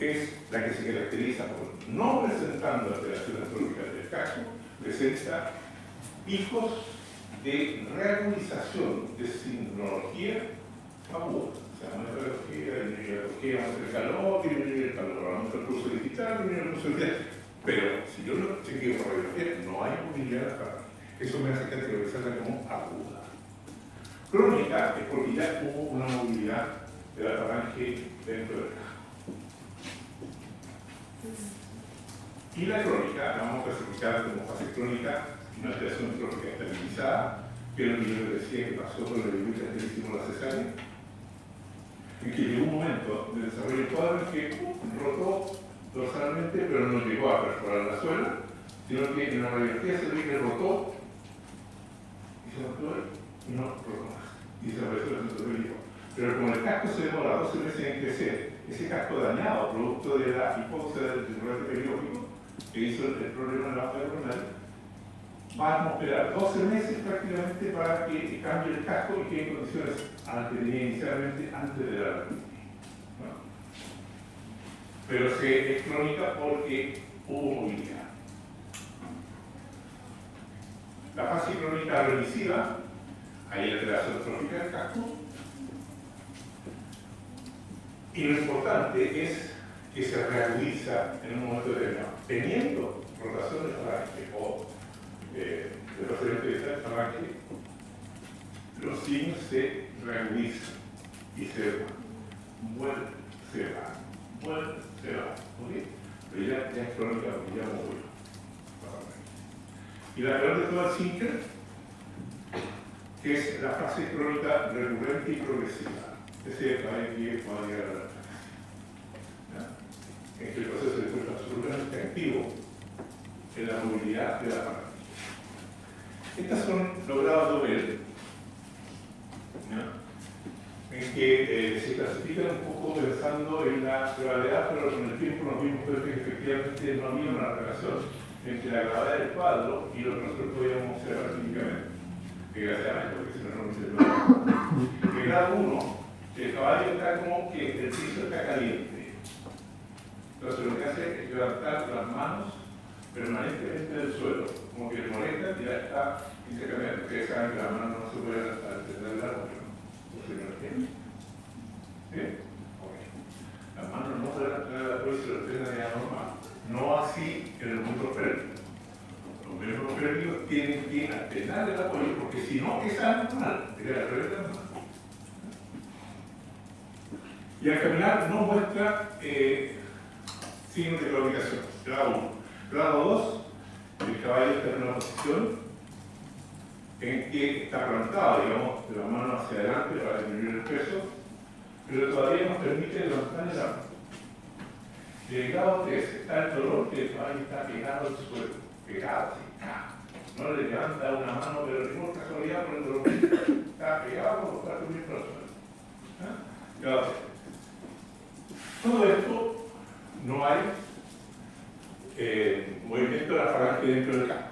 es la que se caracteriza por no presentando alteraciones tróficas del casco, presenta picos de reagudización de sinología aguda. O sea, meteorología, disminuye el calor, disminuye el calor, aumenta el pulso digital, disminuye el pulso digital. Pero si yo lo chequeo por radiología, no hay movilidad para mí. Eso me hace categorizarla como aguda. Crónica es porque ya hubo una movilidad de la falange dentro del casco. Y la crónica la vamos a clasificar como fase crónica, una alteración trófica estabilizada, que era lo que yo les decía que pasó con la diluvias que hicimos la cesárea, en que llegó un momento del desarrollo del cuadro en que rotó dorsalmente, pero no llegó a perforar la suela, sino que en la radiografía se ve que rotó y se mantuvo ahí, y no rotó más, y desapareció el centro periódico. Pero como el casco se demora 12 meses en crecer, ese casco dañado, producto de la hipoxia del desarrollo periódico, que hizo el problema de la base coronal, vamos a esperar 12 meses prácticamente para que cambie el casco y quede en condiciones que tenía inicialmente antes de la laminitis. ¿No? Pero es crónica porque hubo movilidad. La fase crónica remisiva, hay alteración trófica del casco. Y lo importante es que se reagudiza en un momento determinado, teniendo rotación de falange o de procedimiento de falange, los signos se reagudizan y se van, vuelven, se van, vuelven, se van, ¿ok? Pero ya es crónica porque ya movió. Y la peor de todo el Zinker, que es la fase crónica recurrente y progresiva. Es decir, hay que va a llegar a la ataxia. En que el proceso se encuentra absolutamente activo en la movilidad de la falange. Estas son los grados de OBEL, en que se clasifican un poco pensando en la gravedad, pero con el tiempo nos vimos que efectivamente no había una relación entre la gravedad del cuadro y lo que nosotros podíamos observar físicamente. Desgraciadamente, porque si no, no se puede. El grado 1, el caballo está como que el piso está caliente. Entonces lo que hace es levantar las manos permanentemente del suelo, como que le molesta y ya está intercambiando. Ustedes saben que las manos no se pueden hasta entender el árbol, ¿no? Por si no entienden. ¿Sí? estrés de la normal. No así en el mundo fértil. Los miembros fértiles tienen que alternar el apoyo, porque si no, es anormal, sería la regla normal. Y al caminar no muestra signos de claudicación. Grado 1. Grado 2, el caballo está en una posición en que está plantado, digamos, de la mano hacia adelante para disminuir el peso, pero todavía nos permite levantar el arma. Y en el grado 3 está el dolor que el caballo está pegado al suelo, pegado así, no le levanta una mano, pero ni por casualidad por el dolor está pegado por los 4 mil personas. Grado 3. Todo esto no hay movimiento de la falange dentro del casco.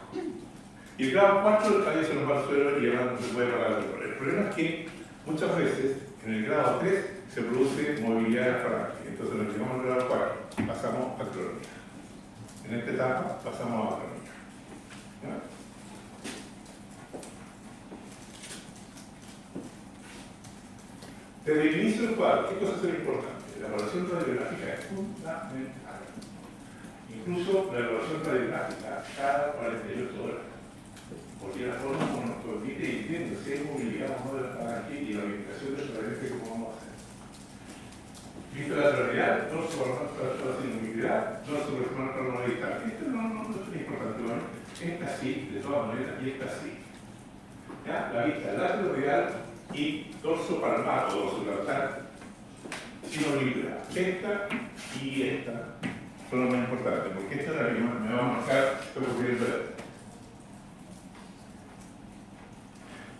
Y el grado 4 el caballo se nos va al suelo y ya no se puede parar el dolor. El problema es que muchas veces en el grado 3 se produce movilidad de la falange. Entonces nos llegamos al grado 4, pasamos a cronómetro. En esta etapa pasamos a cronómetro. Desde el inicio del cuadro, ¿qué cosas son importantes? La evaluación radiográfica es fundamental. Incluso la evaluación radiográfica cada 48 horas. Porque la forma como nos permite ir viendo si hay movilidad o no de la falange y la orientación del tratamiento que vamos a hacer. Visto la lateralidad, dorso para la sinomovilidad, dorso para la distal. Esto no es importante, ¿no? Esta sí, de todas maneras, y esta sí. ¿Ya? La vista lateral y dorso palmar o dorso lateral, sinomovilidad. Esta y esta son las más importantes, porque esta es la que me va a marcar lo que ocurre en el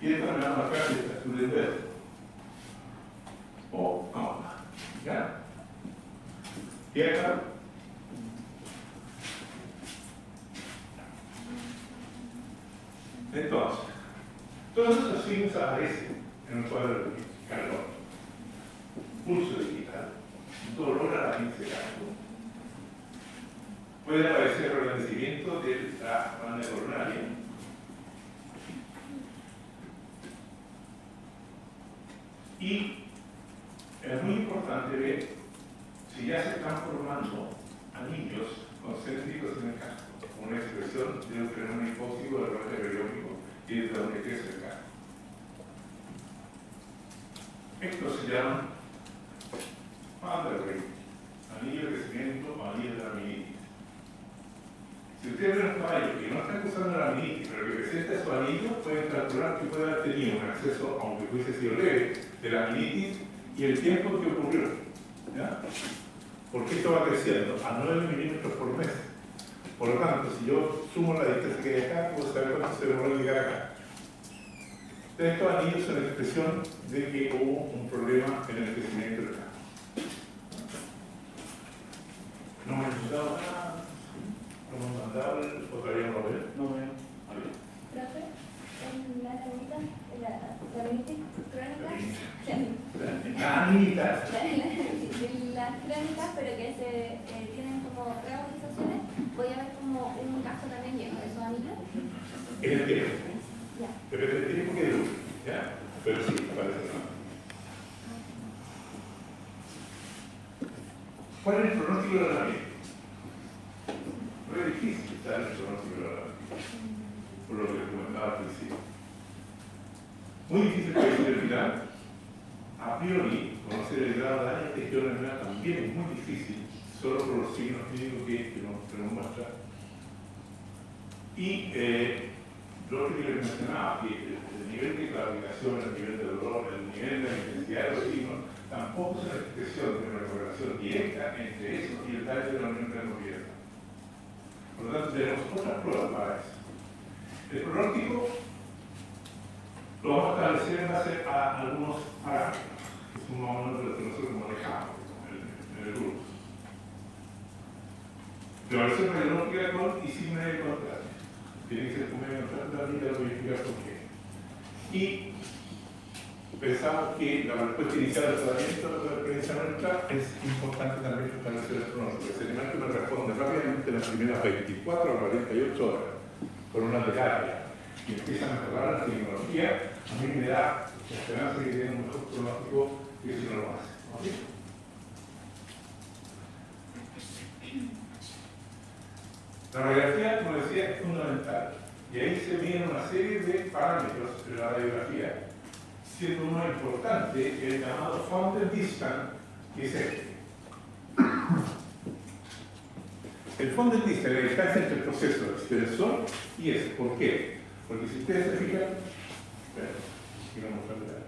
y esta me va a marcar si esta es el dedo. O no. ¿Ya? Y acá. Entonces, todos esos signos aparecen en el cuadro de calor, pulso digital, dolor a la pince casco. Puede aparecer ralentizamiento de la banda coronaria. Y es muy importante ver si ya se están formando anillos concéntricos en el casco, una expresión de un fenómeno hipóxico del roce periódico y desde donde crece el casco. Estos se llaman Vanderbilt, anillo de crecimiento o anillo de la laminitis. Si ustedes ven un caballo que no está acusando la laminitis, pero que presenta su anillo, pueden calcular que puede haber tenido un acceso, aunque hubiese sido leve, de la laminitis y el tiempo que ocurrió. ¿Ya? Porque esto va creciendo a 9 milímetros por mes. Por lo tanto, si yo sumo la distancia que hay acá, puedo saber cuánto se demora en llegar acá. Entonces, estos anillos son la expresión de que hubo un problema en el crecimiento del casco. No me he mandado nada. No me han mandado el todavía no lo veo. No veo.
Profe, en la laminitis crónica, las crónicas, pero que se tienen como reagudizaciones, voy a ver como un caso también lleno de esos anillos.
En el tiempo.
Ya.
Depende del tiempo que dure. ¿Ya? Pero sí, aparece nada. ¿Cuál es el pronóstico de la laminitis? No es difícil estar el pronóstico de la laminitis, por lo que les comentaba al principio. Muy difícil predecir el final. A priori, conocer el grado de daño de tejido neuronal también es muy difícil, solo por los signos clínicos que nos muestra. Y lo que les mencionaba, que el nivel de claudicación, el nivel de dolor, el nivel de la intensidad de los signos, tampoco es una expresión de una correlación directa entre eso y el daño de la unión de la movilidad. Por lo tanto, tenemos otras pruebas para eso. El pronóstico lo vamos a establecer en base a algunos parámetros, que son más o menos los que nosotros manejamos en el grupo. La evaluación radiológica con y sin medio de contraste. Tiene que ser con medio de contraste, la vida lo voy a explicar por qué. Y pensamos que la respuesta inicial del tratamiento de la experiencia nuestra es importante también establecer el pronóstico. El animal que me responde rápidamente en las primeras 24 o 48 horas con una terapia y empieza a mejorar la tecnología, a mí me da la esperanza de que tiene un mejor pronóstico que si no lo hace. ¿Okay? La radiografía, como decía, es fundamental. Y ahí se miden una serie de parámetros de la radiografía, siendo uno importante el llamado Fountain Distance, que es este. El Fountain Distance es la distancia entre el proceso del Sol y eso. ¿Por qué? Porque si ustedes se fijan, quiero mostrarles algo.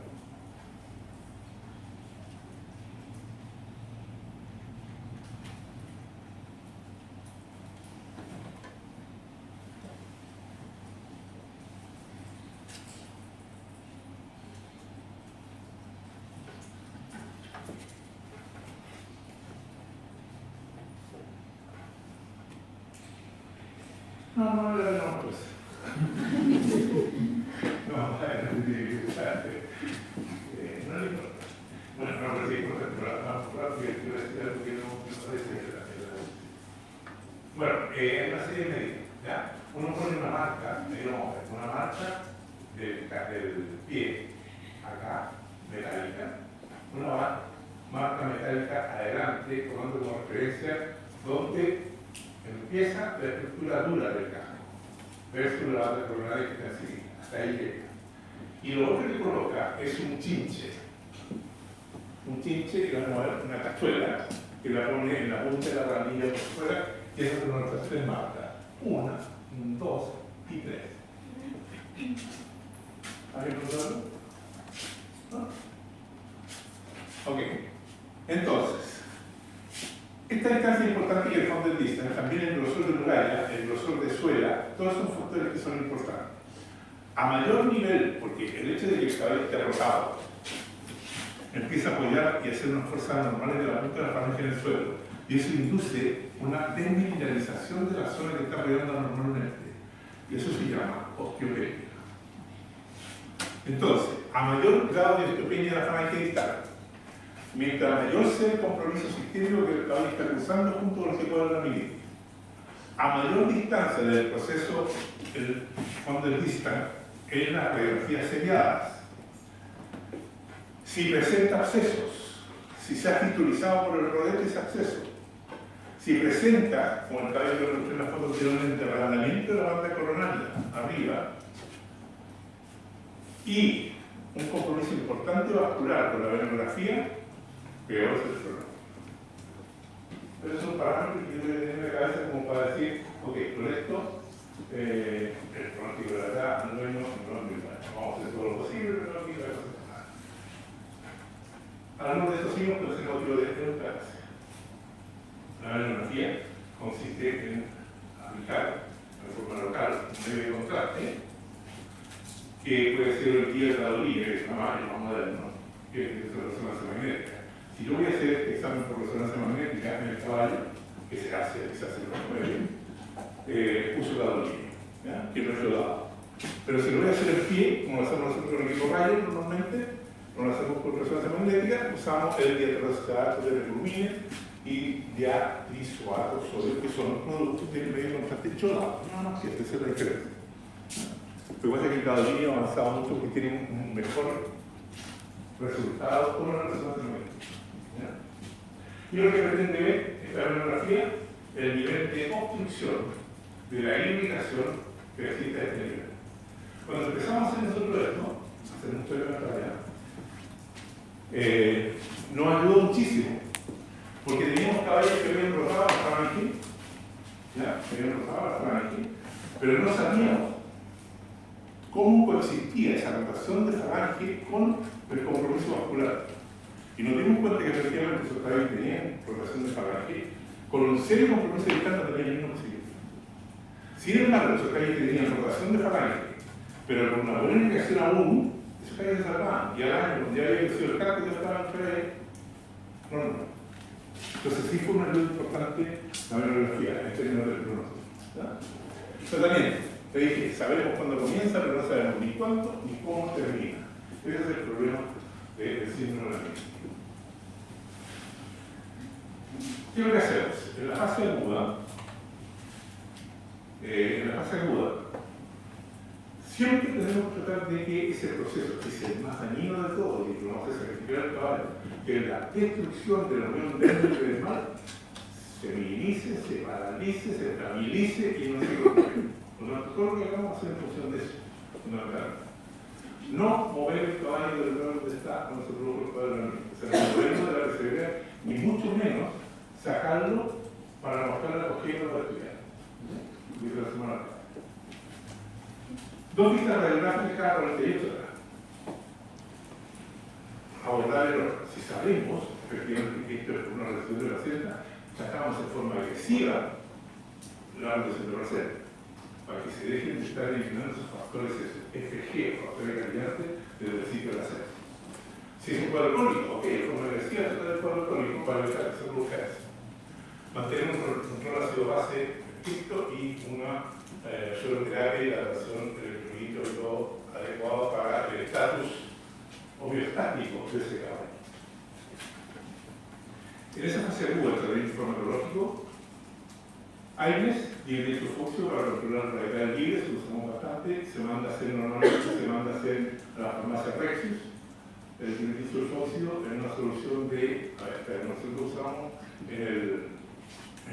No, pues. No, no le importa. Bueno, no, pero sí, por ejemplo, porque quiero decir algo que no parece. Bueno, hay una serie de medidas, ¿ya? Uno pone una marca, una marca del pie, acá, metálica, una marca metálica adelante, tomando como referencia donde empieza la estructura dura del casco, versus la base coronaria que está encima, hasta ahí llega. Y lo otro que coloca es un chinche, que vamos a ver, una cachuela, que la pone en la punta de la ramilla por fuera, y esas son nuestras tres marcas: 1, 2 y 3. ¿Alguien notado? ¿No? Ok, entonces, esta distancia es importante que el Fountain Distance, también el grosor de muralla, el grosor de suela, todos son factores que son importantes. A mayor nivel, porque el hecho de que el caballo esté rotado empieza a apoyar y hacer unas fuerzas normales de la punta de la falange en el suelo, y eso induce una desmineralización de la zona que está apoyando normalmente, y eso se llama osteopenia. Entonces, a mayor grado de osteopenia de la falange distal, mientras mayor sea el compromiso sistémico que el caballo está cruzando junto con los que pueden la mirítica, a mayor distancia del proceso, el Fountain Distance, en las radiografías seriadas, si presenta abscesos, si se ha fistulizado por el rodete ese absceso, si presenta, como el caballo que mostré en la foto anteriormente, relajamiento de la banda coronaria arriba, y un compromiso importante vascular con la venografía, peor es el problema. Pero es un parámetro que yo voy a tener en la cabeza como para decir, ok, con esto, el pronóstico de la edad no es muy bueno. Vamos a hacer todo lo posible, pero no quiero hacer nada. Algunos de estos signos pueden ser motivo de eutanasia. La venografía consiste en aplicar de forma local un medio de contraste, que puede ser el día de la dolina, que es una más moderno, que es la resonancia magnética. Si yo voy a hacer este examen por resonancia magnética en el caballo, que se hace en los 9, uso la dolina, que no es yo dado. Pero si lo voy a hacer en pie, como lo hacemos nosotros en el equipo Rayo normalmente, no lo hacemos por resonancia magnética, usamos el diatrosato de recurmine y diatrisoato sodio, que son productos del medio de contraste cholado. No, sí, esa es la diferencia. Lo que pasa es que cada línea ha avanzado mucho porque tiene un mejor resultado con la resonancia magnética. Y lo que pretende ver esta venografía, el nivel de obstrucción de la irrigación que existe a este nivel. Cuando empezamos a hacer nosotros esto, hace mucho tiempo atrás, nos ayudó muchísimo, porque teníamos caballos que habían rotado la falange, pero no sabíamos cómo coexistía esa rotación de falange con el compromiso vascular. Y nos dimos cuenta que efectivamente esos caballos tenían rotación de falange, con un serio compromiso de distancia también el mismo siguiente. Sin embargo, esos caballos que tenían rotación de falange, pero con una buena indicación aún, esos caballos se salvaban. Y al año, cuando ya había crecido el casco, ya estaban por ahí. No. Entonces sí fue una ayuda importante la venografía en términos del pronóstico. Pero también, te dije, sabemos cuándo comienza, pero no sabemos ni cuándo ni cómo termina. Ese es el problema del síndrome de la mente. ¿Qué es lo que hacemos? En la fase aguda, siempre tenemos que tratar de que ese proceso, que es el más dañino de todo, y que vamos a sacrificar al caballo, que es la destrucción de la unión dentro del mal, se minimice, se paralice, se estabilice y no se golpee. Por lo tanto, todo lo que hagamos hacer en función de eso, fundamentalmente. No mover el caballo del lugar donde está cuando se produce el cuadernamiento. O sea, moverlo de la reserva, ni mucho menos sacarlo para mostrar la cogida para estudiar. Dice la semana pasada. 2 vistas radiográficas cada 48 horas. Abordar el error. Si sabemos efectivamente que esto es una reducción de la celda, sacamos en forma agresiva la reducción de la celda, para que se dejen de estar eliminando esos factores FG, factores cambiantes, desde el sitio de la celda. Si es un cuadro crónico, ok, de forma agresiva tratar el cuadro crónico para evitar que se produzca eso. Mantener un control ácido base estricto y una sueroterapia y la adaptación del electrolito y todo adecuado para el estatus homeostático de ese caballo. En esa fase aguda del tratamiento farmacológico, AINES y el dimetilsulfosio para controlar la radical libre se usamos bastante, se manda a hacer normalmente, se manda a hacer a la farmacia Rexus, el dimetilsulfosio en una solución de, nosotros usamos en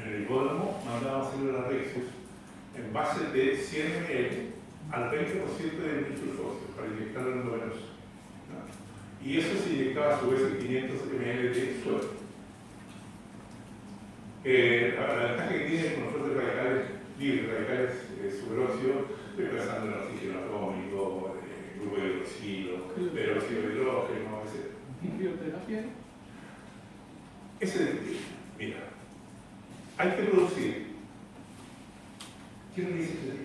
el hipódromo, mandamos a hacer la Rexus en base de 100 ml al 20% de dimetilsulfosio para inyectarlo en el venoso. Y eso se inyectaba a su vez en 500 ml de suero. La ventaja que tiene con los flotes radicales libres, radicales superóxido, reemplazando el oxígeno atómico, grupo de hidroxilo, peróxido de hidrógeno, etc.
¿Y crioterapia?
Ese es el tipo. Mira, hay que producir. ¿Quién dice que es el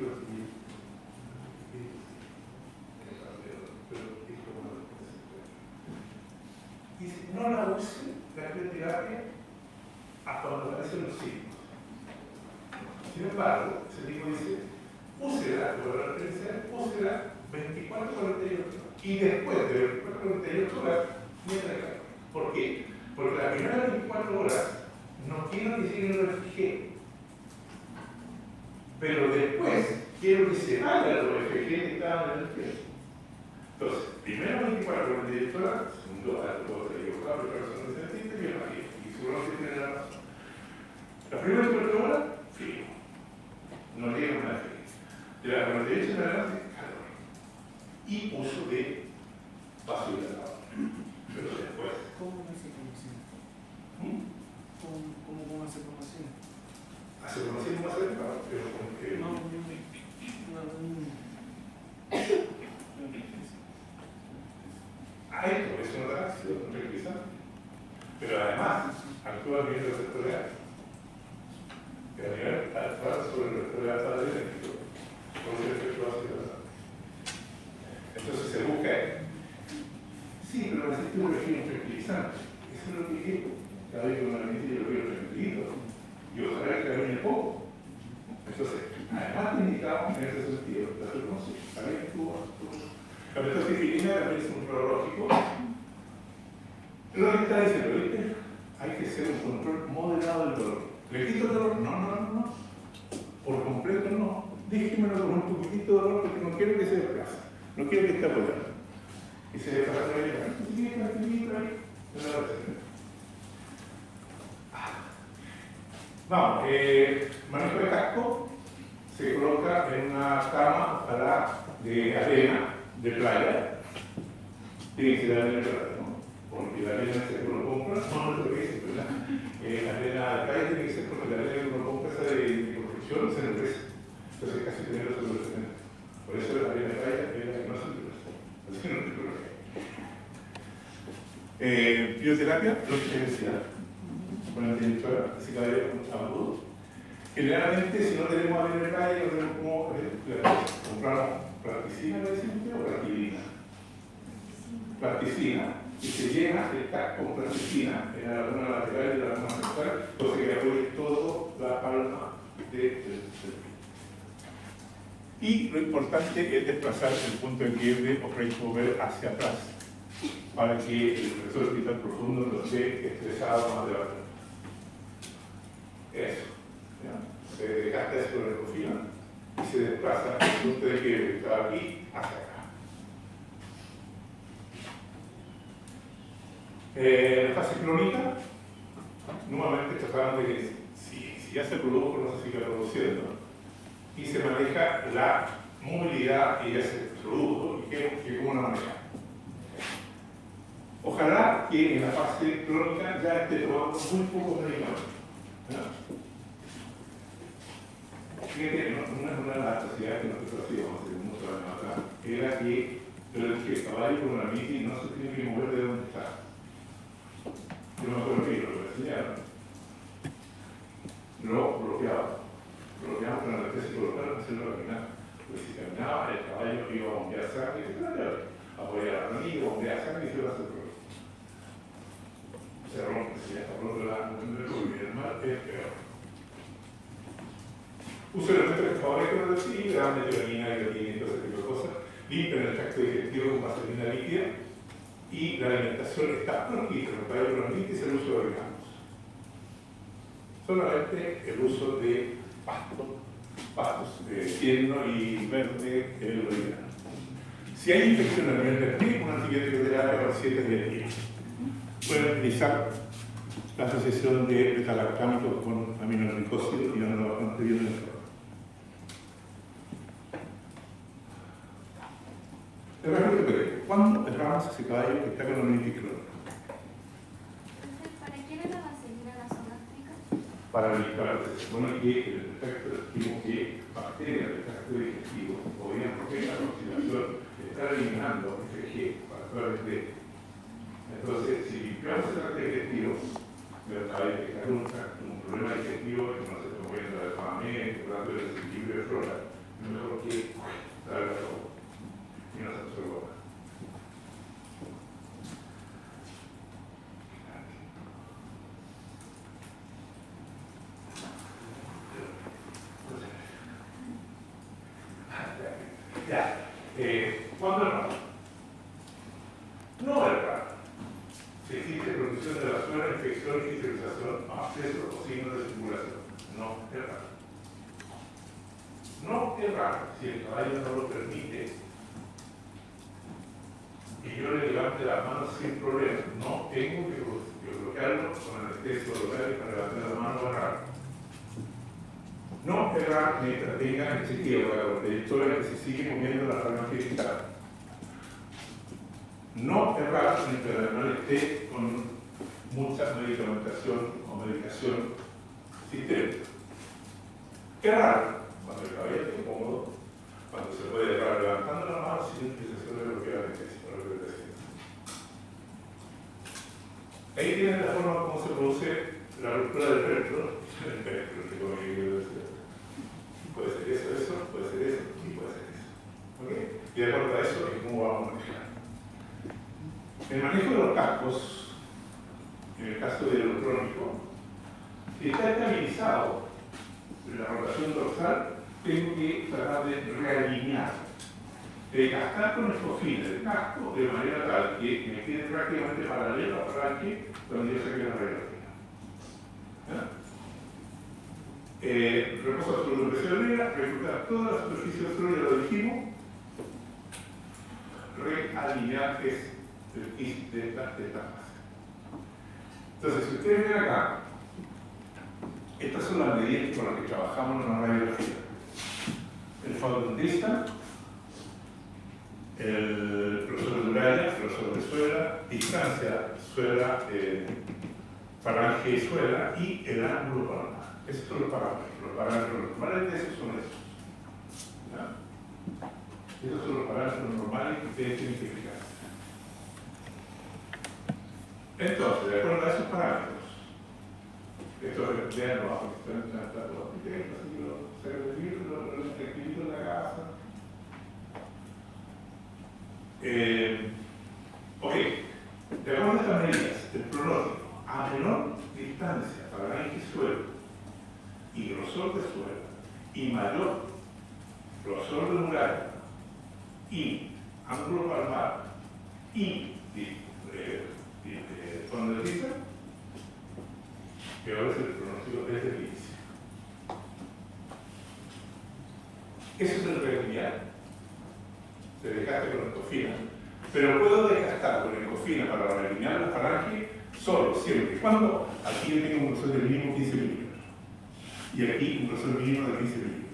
dice, no la use la crioterapia hasta cuando aparecen los signos. Sin embargo, ese tipo dice, úsela, por la referencia, úsela 24 48 horas. Y después de 24 48 horas, mientras acá. ¿Por qué? Porque las primeras 24 horas no quiero que lleguen los FG. Pero después quiero que se vayan los FG que estaban en el pie. Entonces, primero 24 48 horas, segundo, algo equivocado, pero son de sentido y bien aquí. Y seguro que tiene la razón. Las primeras 24 horas, frío. No llega una frío. De las 48 en adelante, calor. Y uso de vaso hidratado. Pero después.
¿Cómo hace formación? ¿Cómo hace formación?
Hace formación más adecuada, pero con que. Esto es una reacción tranquilizante. Pero además, actúa a nivel receptorial. Que a nivel actual sobre el receptorial está eléctrico. Por el efecto ácido. Entonces se busca. Sí, pero necesito un régimen tranquilizante. Eso es lo que quiero. Cada vez que una mente yo lo quiero tranquilito. Y ojalá que camine poco. Entonces, además te indicamos en ese sentido. La reconocí. También tú. La metociclina también es un prológico. Lo que está diciendo, ¿viste? Hay que hacer un control moderado del dolor. ¿Le quito el dolor? No. Por completo no. Déjemelo con un poquitito de dolor porque no quiero que se desplace. No quiero que esté apoyando. Y se desplaza ahí. Vamos, manejo de casco se coloca en una cama ojalá de arena de playa. Tiene que ser arena de playa, ¿no? Porque la arena que uno compra, no es lo que es, ¿verdad? La arena de playa tiene que ser porque la arena que uno compra esa de construcción se endurece. Entonces casi tiene los endurecimientos. Por eso la arena de playa es la que no se endurece. Así que no te preocupes. Bioterapia, lo que te decía. Con el director, así que hay agudos. Generalmente, si no tenemos arena de playa, no tenemos como compramos plasticina, o plastilina. Plasticina, y se llena el casco con plasticina en la laguna lateral y la laguna central, entonces que apoye todo la palma del pie. Y lo importante es desplazar el punto de quiebre o break over hacia atrás, para que el profesor hospital profundo no esté estresado más de la verdad. Eso. ¿Ya? Se desgasta eso con el confino y se desplaza el punto de quiebre que estaba aquí hacia acá. La fase crónica, nuevamente tratamos de que si si ya se produjo, no se sigue produciendo, y se maneja la movilidad que ya se produjo y que cómo la maneja. Ojalá que en la fase crónica ya esté tomando muy pocos medicamentos. Fíjate, una de las atrocidades que nosotros hacíamos hace muchos años atrás era que el caballo con la bici no se tiene que mover de donde está. Yo me acuerdo que lo enseñaron. Lo bloqueaban con la anestesia y colocaron hacerlo caminar. Porque si caminaba, el caballo iba a bombear sangre y se la lleva. Apoyar a la rodilla, bombear sangre y se va a hacer problema. Se rompe, si ya está roto la y el mal es peor. Uso elementos que favorezcan el sí, le dan metionina, creatina y todo ese tipo de cosas. Limpian el tracto digestivo con vaselina líquida y la alimentación está proscrita en el país de los líquidos y el uso de orgánicos. Solamente el uso de pastos tierno y verde el orgánico. Si hay infección a nivel del pie, un antibiótico terapia por 7 días. Pueden utilizar la asociación de betalactámicos con aminoglicósidos y dando bastante bien en el cuerpo. ¿Cuándo erramos ese caballo que está con amnitis crónica?
¿Para quién es la vaselina en la zona gástrica?
Para evitar, se supone que el efecto digestivo, que bacterias del tracto digestivo, o bien porque la oxidación está eliminando ese G para actualmente. Entonces, si limpiamos el tracto digestivo, el caballo que está con un problema digestivo, que no se está moviendo adecuadamente, por tanto el desequilibrio de flora, es mejor que salga todo y no se absorba. Ya, ¿cuándo erramos? No erramos. Si existe producción de basura, infección, fiscalización, acceso o signos de circulación. No errar. No errar. Si el caballo no lo permite y yo le levante las manos sin problema, no tengo que bloquearlo con anestesia local para levantar la mano o errar. No errar mientras tenga el chequeo para la trayectoria que se sigue moviendo la falange digital. No errar mientras el animal esté con mucha medicamentación o medicación sistémica. Errar cuando el caballo esté cómodo, cuando se puede errar levantando la mano sin utilización de bloqueo anestésico. Ahí tienen la forma como se produce la ruptura del féretro. Puede ser eso, puede ser eso y puede ser eso. ¿Okay? Y de acuerdo a eso es cómo vamos a manejar. El manejo de los cascos, en el caso del crónico, si está estabilizado la rotación dorsal, tengo que tratar de realinear, de gastar con escofina el casco de manera tal que me quede prácticamente paralelo al falange cuando yo saque la regla. Reposo sobre la presión negra, reclutar toda la superficie del suelo, ya lo dijimos. Realinear es el kit de esta fase. Entonces, si ustedes ven acá, estas son las medidas con las que trabajamos en la radiografía. El fondo distal, el grosor de muralla, grosor de suela, distancia, suela, falange y suela y el ángulo palmar. Esos son los parámetros. Los parámetros normales de esos son esos. ¿Ya? Esos son los parámetros normales que ustedes tienen que fijar. Entonces, de acuerdo a esos parámetros, esto vean los bajos que están en los arquitectos, así que lo sacan del libro, lo escribito en la casa. Ok, de acuerdo a estas medidas, el pronóstico a menor distancia falange y suelo y grosor de suelo y mayor grosor de muralla y ángulo palmar y fondo de pista, peor es el pronóstico desde el inicio. Eso es el realinear. Se desgasta con escofina, pero puedo desgastar con escofina para realinear la falange solo, siempre y cuando aquí yo tengo un grosor del mínimo 15 milímetros. y aquí un grosor mínimo de 15 milímetros.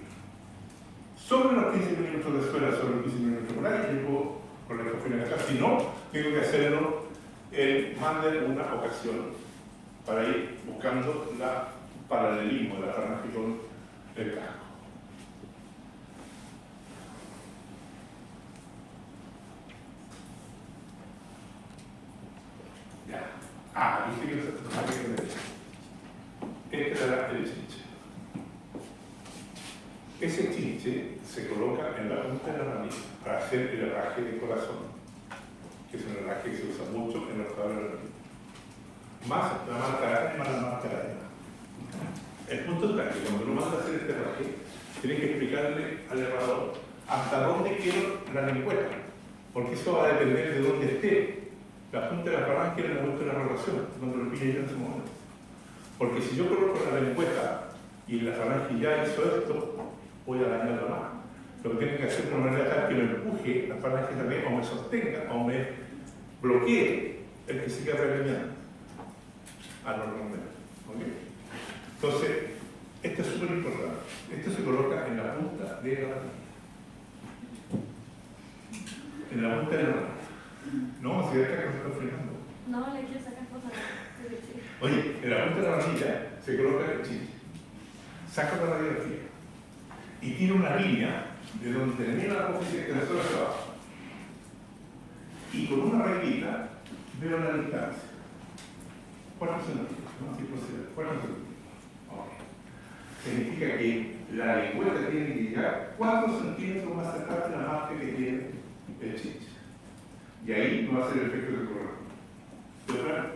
Sobre los 15 milímetros de suela, sobre los 15 milímetros por ahí, yo puedo poner el cofre acá. Si no, tengo que hacerlo en más de una ocasión para ir buscando el paralelismo de la falange con el casco. Ya. Aquí sí que este era el chinche. Ese chinche se coloca en la punta de la nariz para hacer el herraje de corazón, que es un herraje que se usa mucho en los cuadros de la nariz. Más la marca araña, más la marca araña. El punto está que cuando uno manda a hacer este herraje, tiene que explicarle al herrador hasta dónde quiero la lengüeta, porque eso va a depender de dónde esté la punta de la falange en el momento de la rotación, donde lo pille yo en ese momento. Porque si yo coloco la lengüeta y la falange ya hizo esto, voy a dañarlo más. Lo que tengo que hacer de una manera tal que me empuje la falange también, o me sostenga, o me bloquee el que se queda regañando. Anormalmente. ¿Okay? Entonces, esto es súper importante. Esto se coloca en la punta de la nariz. En la punta de la nariz. No, si acá que se está frenando.
No, le quiero sacar fotos.
Oye, en la punta de la varilla se coloca el chinche. Saco la radiografía y tiro una línea de donde termina la apófisis extensora hacia abajo. Y con una reglita veo la distancia. 4 centímetros, no 4 centímetros. Okay. Significa que la lengüeta tiene que llegar 4 centímetros más cerca de la marca que tiene el chinche. Y ahí no va a ser el efecto de correr. ¿De verdad?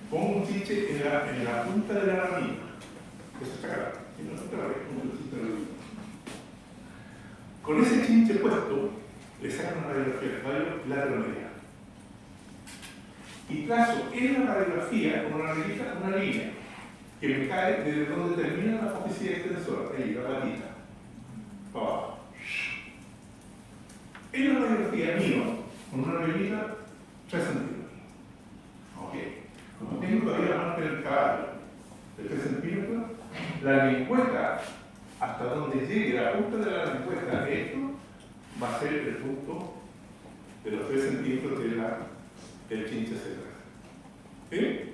Pongo un chinche en la punta de la ramita. Eso está acá. En la punta de la ramita. Con ese chinche puesto, le saco una radiografía del radio lateral-medial. Y trazo en la radiografía con una línea que me cae desde donde termina la apófisis extensora, ahí, la patita, para abajo. En la radiografía mío, con una reglita, 3 centímetros. Ok. Como tengo todavía la marca del caballo de 3 centímetros, la lengüeta, hasta donde llegue la punta de la lengüeta, esto va a ser el punto de los 3 centímetros del chinche central. ¿Sí?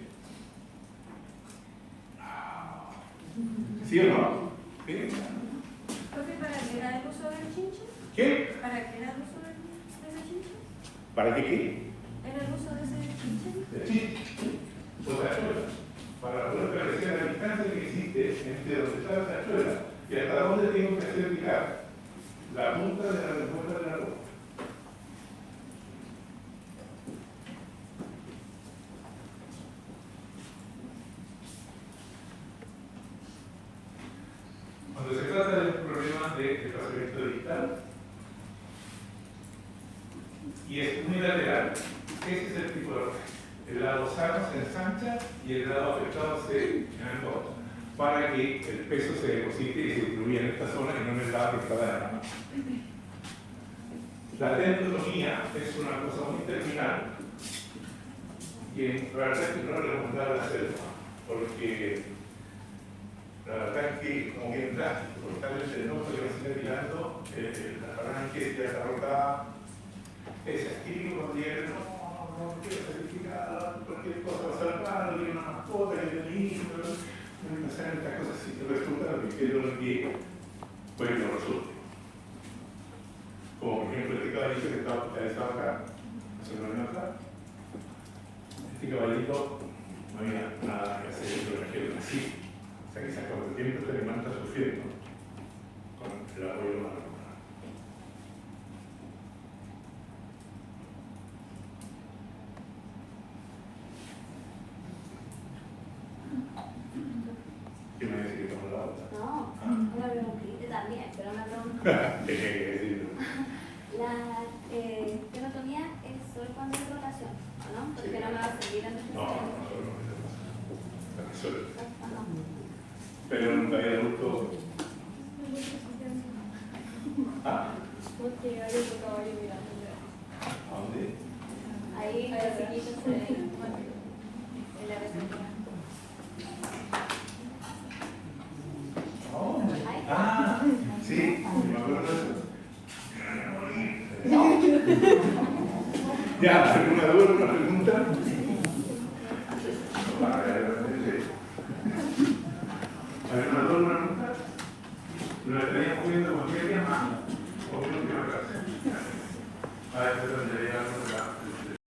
¿Sí o no? ¿Sí?
Profe, ¿para qué era el uso del chinche?
¿Qué?
¿Para qué era el uso de ese chinche?
¿Para qué?
¿Era el uso de ese chinche?
El chinche. O tachuela. Para poder establecer la distancia que existe entre donde está la tachuela y hasta dónde tengo que hacer llegar la punta de la lengüeta de la ropa. Cuando se trata de un problema de desplazamiento distal y es unilateral, ese es el tipo de error. El lado sano se ensancha y el lado afectado se engorda para que el peso se deposite y se distribuya en esta zona y no en el lado que está de la mano. La tendinotomía es una cosa muy terminal y en realidad es que no es recomendable hacerlo porque la verdad es que como bien drástico, porque tal vez el noto que me sigue tirando, la falange ya está rotada, es estímulo cuando llega, no quiero certificar, cualquier cosa va a salvar, tiene una mascota, que tiene hijos, no hay que hacer estas cosas así, resulta que quiero lo que puede que lo resulte. Como por ejemplo este caballito que está hospitalizado acá, hace un año atrás, este caballito no había nada que hacer, yo trajeron así. O sea, que se acabó el tiempo, este animal está sufriendo con el apoyo de la vacuna. ¿Qué me dice que tomo la otra?
No, una preguntita también, pero una pregunta.
Tenía que decirlo.
La tenotomía es solo cuando hay rotación, ¿o no? Porque no me va a servir antes de
No, solo.
no.
Pero nunca había adulto. ¿Ah?
Porque hay otro caballo mirando.
¿A dónde?
Ahí los chiquitos en la reserva.
Ah, sí, me acuerdo de eso. Ya,